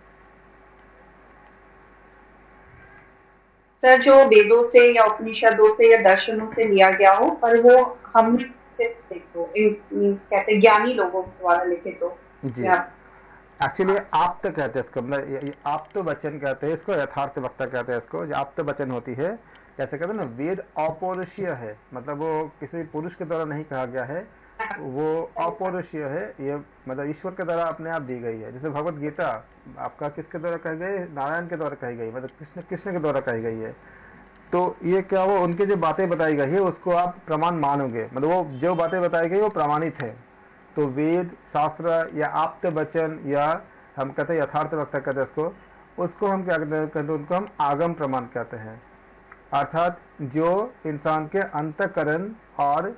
सर, जो वेदों से या उपनिषदों से या दर्शनों से लिया गया हो, पर वो हमने कहते ज्ञानी लोगों द्वारा लिखित हो जी। एक्चुअली आप तो कहते हैं इसको, मतलब आप तो वचन कहते हैं इसको, यथार्थ वक्ता कहते हैं इसको, आप तो वचन होती है। जैसे कहते हैं ना, वेद अपौरुषीय है, मतलब वो किसी पुरुष के द्वारा नहीं कहा गया है, वो अपौरुषीय है, ये मतलब ईश्वर के द्वारा अपने आप दी गई है। जैसे भगवत गीता आपका किसके द्वारा कही गई, नारायण के द्वारा कही गई, मतलब कृष्ण के द्वारा कही गई है। तो ये क्या, वो उनकी जो बातें बताई गई है उसको आप प्रमाण मानोगे, मतलब वो जो बातें बताई गई वो प्रमाणित है। तो वेद शास्त्र या आप्त वचन, या हम कहते हैं यथार्थ वक्ता कहते हैं उसको हम क्या कहते हैं, उनको हम आगम प्रमाण कहते हैं। अर्थात जो इंसान के अंतःकरण और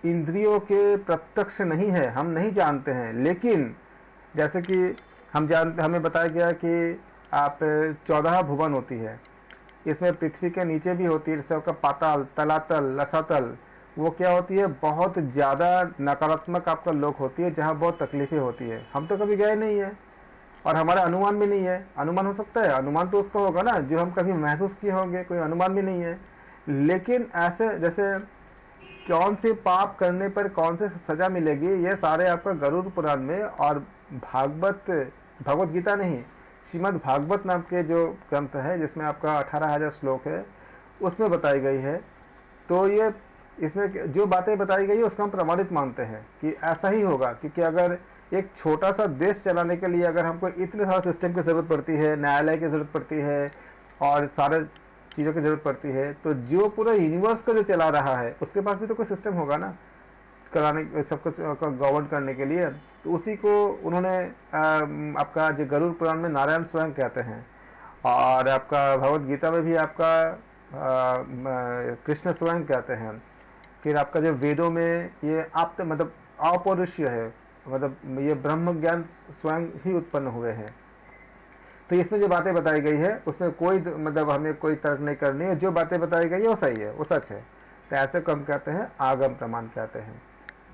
इंद्रियों के प्रत्यक्ष नहीं है, हम नहीं जानते हैं, लेकिन जैसे कि हमें बताया गया कि आप 14 भुवन होती है, इसमें पृथ्वी के नीचे भी होती है, जैसे आपका पाताल, तलातल, रसातल, वो क्या होती है, बहुत ज़्यादा नकारात्मक आपका लोक होती है, जहाँ बहुत तकलीफें होती है। हम तो कभी गए नहीं है और हमारा अनुमान भी नहीं है। अनुमान हो सकता है, अनुमान तो उसका होगा ना जो हम कभी महसूस किए होंगे, कोई अनुमान भी नहीं है। लेकिन ऐसे जैसे कौन से पाप करने पर कौन से सजा मिलेगी, ये सारे आपका गरुड़ पुराण में और भगवत गीता नहीं, श्रीमद् भागवत नाम के जो ग्रंथ है जिसमें आपका 18,000 श्लोक है उसमें बताई गई है। तो ये इसमें जो बातें बताई गई है उसका हम प्रमाणित मानते हैं कि ऐसा ही होगा, क्योंकि अगर एक छोटा सा देश चलाने के लिए अगर हमको इतने सारे सिस्टम की ज़रूरत पड़ती है, न्यायालय की ज़रूरत पड़ती है और सारे चीज़ों की ज़रूरत पड़ती है, तो जो पूरा यूनिवर्स को जो चला रहा है उसके पास भी तो कोई सिस्टम होगा ना कराने, सब कुछ गवर्न करने के लिए। तो उसी को उन्होंने आपका जो गरुड़ पुराण में नारायण स्वयं कहते हैं, और आपका भगवत गीता में भी आपका कृष्ण स्वयं कहते हैं। फिर आपका जो वेदों में ये आप मतलब अपौरुष्य है, मतलब ये ब्रह्म ज्ञान स्वयं ही उत्पन्न हुए हैं। तो इसमें जो बातें बताई गई है उसमें कोई मतलब हमें कोई तर्क नहीं करनी है, जो बातें बताई गई है वो सही है, वो सच है। तो ऐसे को हम कहते हैं आगम प्रमाण कहते हैं।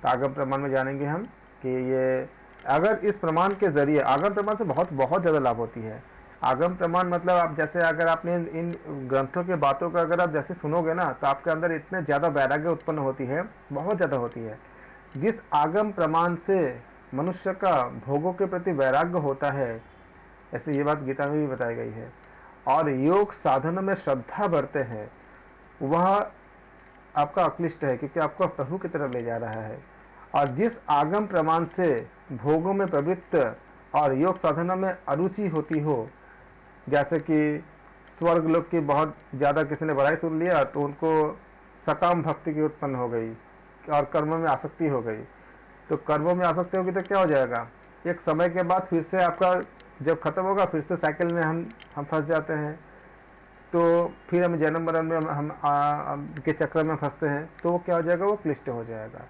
तो आगम प्रमाण में जानेंगे हम कि ये अगर इस प्रमाण के जरिए, आगम प्रमाण से बहुत ज़्यादा लाभ होती है। आगम प्रमाण मतलब आप जैसे अगर आपने इन ग्रंथों के बातों का अगर आप जैसे सुनोगे ना तो आपके अंदर इतने ज़्यादा वैराग्य उत्पन्न होती है, बहुत ज़्यादा होती है। जिस आगम प्रमाण से मनुष्य का भोगों के प्रति वैराग्य होता है, ऐसे ये बात गीता में भी बताई गई है, और योग साधन में श्रद्धा बढ़ते हैं, वह आपका अक्लिष्ट है, क्योंकि आपको प्रभु की तरफ ले जा रहा है। और जिस आगम प्रमाण से भोगों में प्रवृत्त और योग साधना में अरुचि होती हो, जैसे कि स्वर्ग लोक की बहुत ज़्यादा किसी ने बड़ाई सुन लिया तो उनको सकाम भक्ति की उत्पन्न हो गई और कर्म में आसक्ति हो गई। तो कर्मों में आसक्ति होगी तो क्या हो जाएगा, एक समय के बाद फिर से आपका जब खत्म होगा फिर से साइकिल में हम फंस जाते हैं। तो फिर हम जन्म मरण में हम के चक्र में फंसते हैं। तो वो क्या हो जाएगा, वो क्लिष्ट हो जाएगा,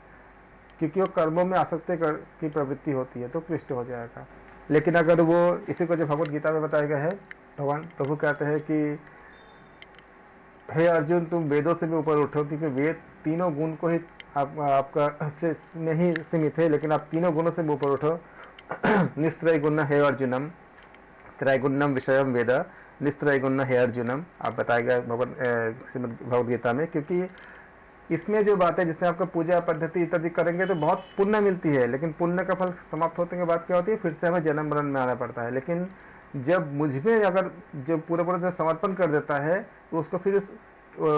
क्योंकि वो कर्मों में आसक्ति की प्रवृत्ति होती है, तो क्लिष्ट हो जाएगा। लेकिन अगर वो इसी को जो भगवत गीता में बताया गया है, भगवान प्रभु कहते हैं कि हे अर्जुन तुम वेदों से भी ऊपर उठो, क्योंकि वेद तीनों गुण को ही आपका से नहीं सीमित है, लेकिन आप तीनों गुणों से भी ऊपर उठो। निस्त्रय गुण हे अर्जुनम त्रैगुण्यम विषयम वेद निस्त्रय गुण हे अर्जुनम, आप बताएगा भगवत गीता में। क्योंकि इसमें जो बात है जिससे आपका पूजा पद्धति इत्यादि करेंगे तो बहुत पुण्य मिलती है, लेकिन पुण्य का फल समाप्त होने के बाद क्या होती है, फिर से हमें जन्म मरण में आना पड़ता है। लेकिन जब मुझमें अगर जो पूरा जो समर्पण कर देता है तो उसको फिर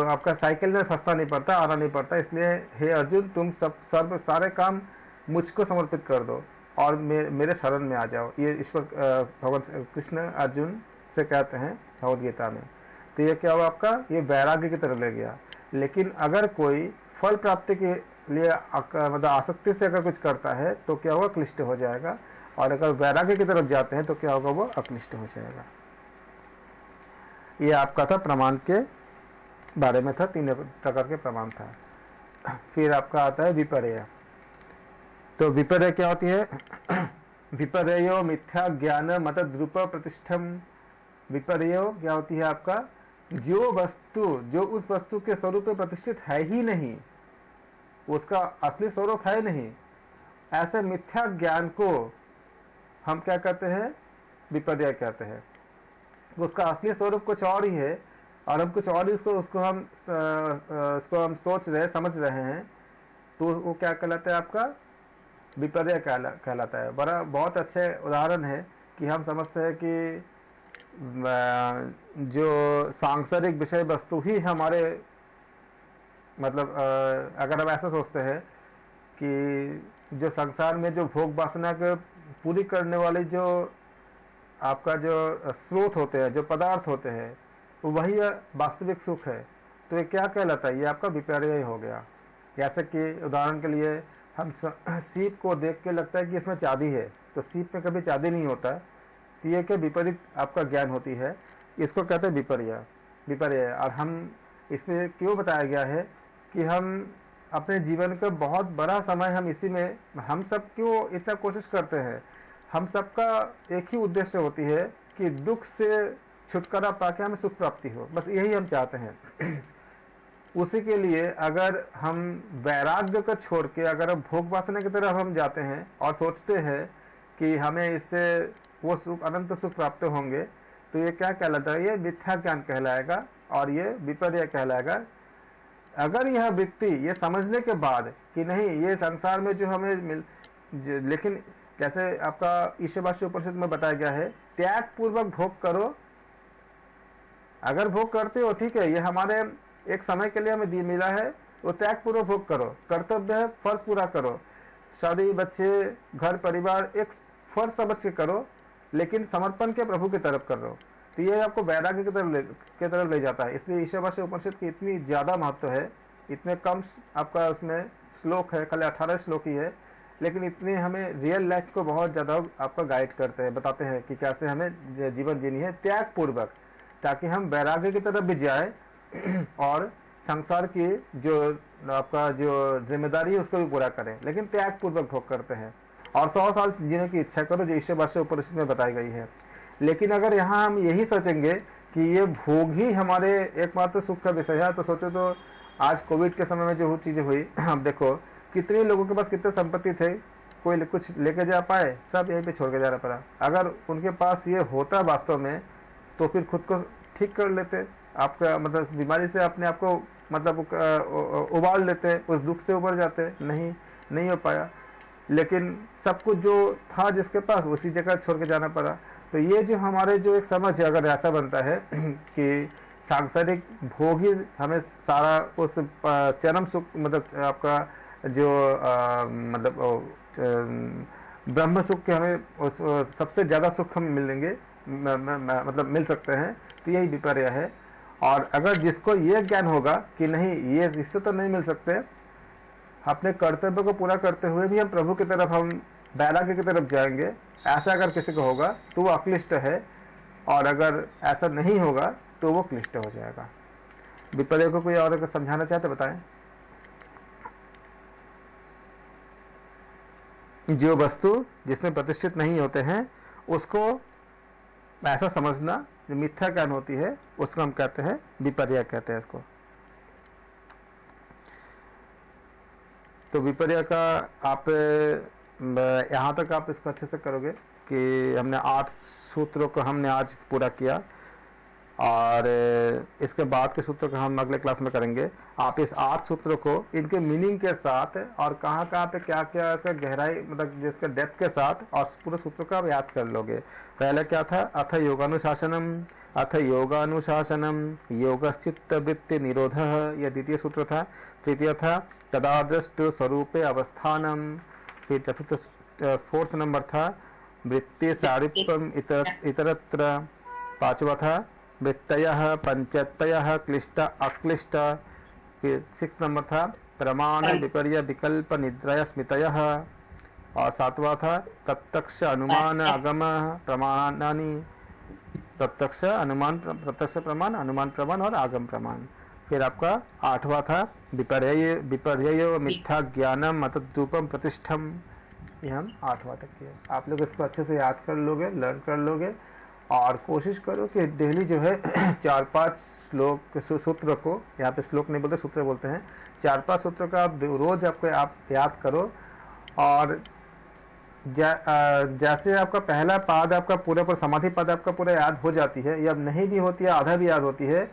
आपका साइकिल में फंसना नहीं पड़ता, आना नहीं पड़ता। इसलिए हे अर्जुन तुम सब सारे काम मुझको समर्पित कर दो और मेरे शरण में आ जाओ। ये ईश्वर भगवान कृष्ण अर्जुन से कहते हैं भगवत गीता में। तो ये क्या हुआ, आपका ये वैराग्य की तरफ ले गया। लेकिन अगर कोई फल प्राप्ति के लिए मतलब आसक्ति से अगर कुछ करता है तो क्या होगा, क्लिष्ट हो जाएगा। और अगर वैराग्य की तरफ जाते हैं तो क्या होगा, वो अक्लिष्ट हो जाएगा। ये आपका था प्रमाण के बारे में था, 3 प्रकार के प्रमाण था। फिर आपका आता है विपर्य। तो विपर्य क्या होती है, विपर्यो मिथ्या ज्ञान मत द्रुप प्रतिष्ठम। विपर्य क्या होती है आपका, जो वस्तु जो उस वस्तु के स्वरूप में प्रतिष्ठित है ही नहीं, उसका असली स्वरूप है नहीं, ऐसे मिथ्या ज्ञान को हम क्या कहते हैं, विपर्य कहते हैं। उसका असली स्वरूप कुछ और ही है और हम कुछ और ही उसको हम सोच रहे समझ रहे हैं, तो वो क्या कहलाता है, आपका विपर्य कहलाता है। बहुत अच्छे उदाहरण है कि हम समझते हैं कि जो सांसारिक विषय वस्तु ही हमारे मतलब अगर हम ऐसा सोचते हैं कि जो संसार में जो भोग वासना को पूरी करने वाले जो आपका जो स्रोत होते हैं, जो पदार्थ होते हैं, तो वही वास्तविक सुख है, तो ये क्या कहलाता है, ये आपका विपर्य हो गया। जैसे कि उदाहरण के लिए हम सीप को देख के लगता है कि इसमें चांदी है, तो सीप में कभी चांदी नहीं होता, तो ये क्या विपरीत आपका ज्ञान होती है, इसको कहते हैं विपर्य। और हम इसमें क्यों बताया गया है कि हम अपने जीवन का बहुत बड़ा समय हम इसी में, हम सब क्यों इतना कोशिश करते हैं, हम सबका एक ही उद्देश्य होती है कि दुख से छुटकारा पाके हमें सुख प्राप्ति हो, बस यही हम चाहते हैं। उसी के लिए अगर हम वैराग्य को छोड़ के अगर हम भोग वासना की तरफ हम जाते हैं और सोचते हैं कि हमें इससे वो सुख, अनंत सुख प्राप्त होंगे, तो ये क्या कहलाता है? ये मिथ्या ज्ञान कहलाएगा और ये विपर्य कहलाएगा। अगर यह वृत्ति ये समझने के बाद कि नहीं, ये संसार में जो हमें लेकिन कैसे आपका ईशावास्य उपनिषद में बताया गया है, त्याग पूर्वक भोग करो। अगर भोग करते हो ठीक है, ये हमारे एक समय के लिए हमें मिला है, वो त्याग पूर्वक भोग करो। कर्तव्य है, फर्ज पूरा करो। शादी, बच्चे, घर परिवार एक फर्ज समझ के करो, लेकिन समर्पण के प्रभु की तरफ कर रहे हो, तो ये आपको वैराग्य की तरफ ले जाता है। इसलिए ईशावास्य उपनिषद की इतनी ज्यादा महत्व है। इतने कम आपका उसमें श्लोक है, खाली 18 श्लोक ही है, लेकिन इतने हमें रियल लाइफ को बहुत ज्यादा आपका गाइड करते हैं, बताते हैं कि कैसे हमें जीवन जीनी है त्याग पूर्वक, ताकि हम वैराग्य की तरफ भी जाए और संसार की जो आपका जो जिम्मेदारी है उसको भी पूरा करें, लेकिन त्याग पूर्वक भोग करते हैं। और 100 साल जीने की इच्छा करो, जो ईशावास्य उपनिषद में बताई गई है। लेकिन अगर यहाँ हम यही सोचेंगे कि ये भोग ही हमारे एकमात्र सुख का विषय है, तो सोचो तो आज कोविड के समय में जो चीजें हुई, हम देखो कितने लोगों के पास कितने संपत्ति थे, कोई कुछ लेके जा पाए, सब यहीं पे छोड़ के जाना पड़ा। अगर उनके पास ये होता वास्तव में, तो फिर खुद को ठीक कर लेते, आपका मतलब बीमारी से अपने आप को मतलब उबार लेते, उस दुख से उबर जाते। नहीं हो पाया, लेकिन सब कुछ जो था जिसके पास उसी जगह छोड़ के जाना पड़ा। तो ये जो हमारे जो एक समझ है, अगर ऐसा बनता है कि सांसारिक भोग ही हमें सारा उस चरम सुख, मतलब आपका जो ब्रह्म सुख के हमें उस सबसे ज्यादा सुख हम मिलेंगे, मतलब मिल सकते हैं, तो यही विपर्य है। और अगर जिसको ये ज्ञान होगा कि नहीं, ये इससे तो नहीं मिल सकते, अपने कर्तव्य को पूरा करते हुए भी हम प्रभु की तरफ, हम वैराग्य की तरफ जाएंगे, ऐसा अगर किसी को होगा तो वो अक्लिष्ट है, और अगर ऐसा नहीं होगा तो वो क्लिष्ट हो जाएगा। विपर्य को कोई और अगर समझाना चाहते बताएं। जो वस्तु जिसमें प्रतिष्ठित नहीं होते हैं उसको ऐसा समझना, जो मिथ्या ज्ञान होती है, उसको हम कहते हैं विपर्य, कहते हैं इसको। तो विपर्य का आप यहाँ तक आप इसको अच्छे से करोगे कि हमने 8 सूत्रों को हमने आज पूरा किया, और इसके बाद के सूत्रों को हम अगले क्लास में करेंगे। आप इस 8 सूत्रों को इनके मीनिंग के साथ और कहाँ पे क्या क्या इसका गहराई, मतलब जिसका डेप्थ के साथ, और पूरे सूत्रों को आप याद कर लोगे। पहले क्या था? अथ योगानुशासनम योगश्चित्त वृत्ति निरोधः, यह द्वितीय सूत्र था। तृतीय था तदादृष्ट स्वरूपे अवस्थानम। फिर फोर्थ नंबर था वृत्ति सारित्वम इतरत्र। 5वां था वृत्तयः पंचतयः क्लिष्ट अक्लिष्ट। फिर 6 नंबर था प्रमाण विपर्य विकल्प निद्रय स्मृतयः। और 7वां था प्रत्यक्ष अनुमान आगम प्रमाणानि। प्रत्यक्ष अनुमान, प्रत्यक्ष प्रमाण, अनुमान प्रमाण और आगम प्रमाण। फिर आपका 8वां था विपर्य मिथ्या ज्ञानम अतद्रूपम प्रतिष्ठम। ये हम 8वां तक किए। आप लोग इसको अच्छे से याद कर लोगे, लर्न कर लोगे, और कोशिश करो कि डेली जो है 4-5 श्लोक सूत्र को, यहाँ पे श्लोक नहीं बोलते, सूत्र बोलते हैं, 4-5 सूत्र का आप रोज आप याद करो। और जैसे आपका पहला पाद आपका पूरा समाधि पाद आपका पूरा याद हो जाती है, या नहीं भी होती है, आधा भी याद होती है,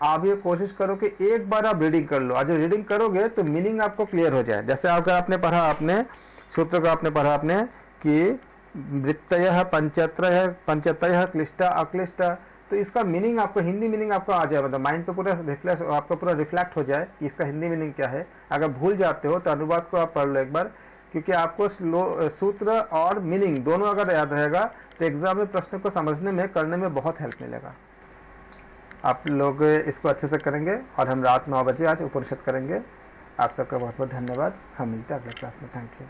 आप ये कोशिश करो कि एक बार आप रीडिंग कर लो। आज रीडिंग करोगे तो मीनिंग आपको क्लियर हो जाए। जैसे आपने पढ़ा, आपने सूत्र को आपने पढ़ा आपने कि वृत्तयः पंचतयः क्लिष्ट अक्लिष्ट, तो इसका मीनिंग आपको, हिंदी मीनिंग आपको आ जाए, मतलब माइंड पे पूरा रिफ्लेक्ट हो जाए कि इसका हिंदी मीनिंग क्या है। अगर भूल जाते हो तो अनुवाद को आप पढ़ लो एक बार, क्योंकि आपको सूत्र और मीनिंग दोनों अगर याद रहेगा तो एग्जाम में प्रश्न को समझने में, करने में बहुत हेल्प मिलेगा। आप लोग इसको अच्छे से करेंगे, और हम रात 9 बजे आज उपनिषद करेंगे। आप सबका बहुत बहुत धन्यवाद। हम मिलते हैं अगले क्लास में। Thank you.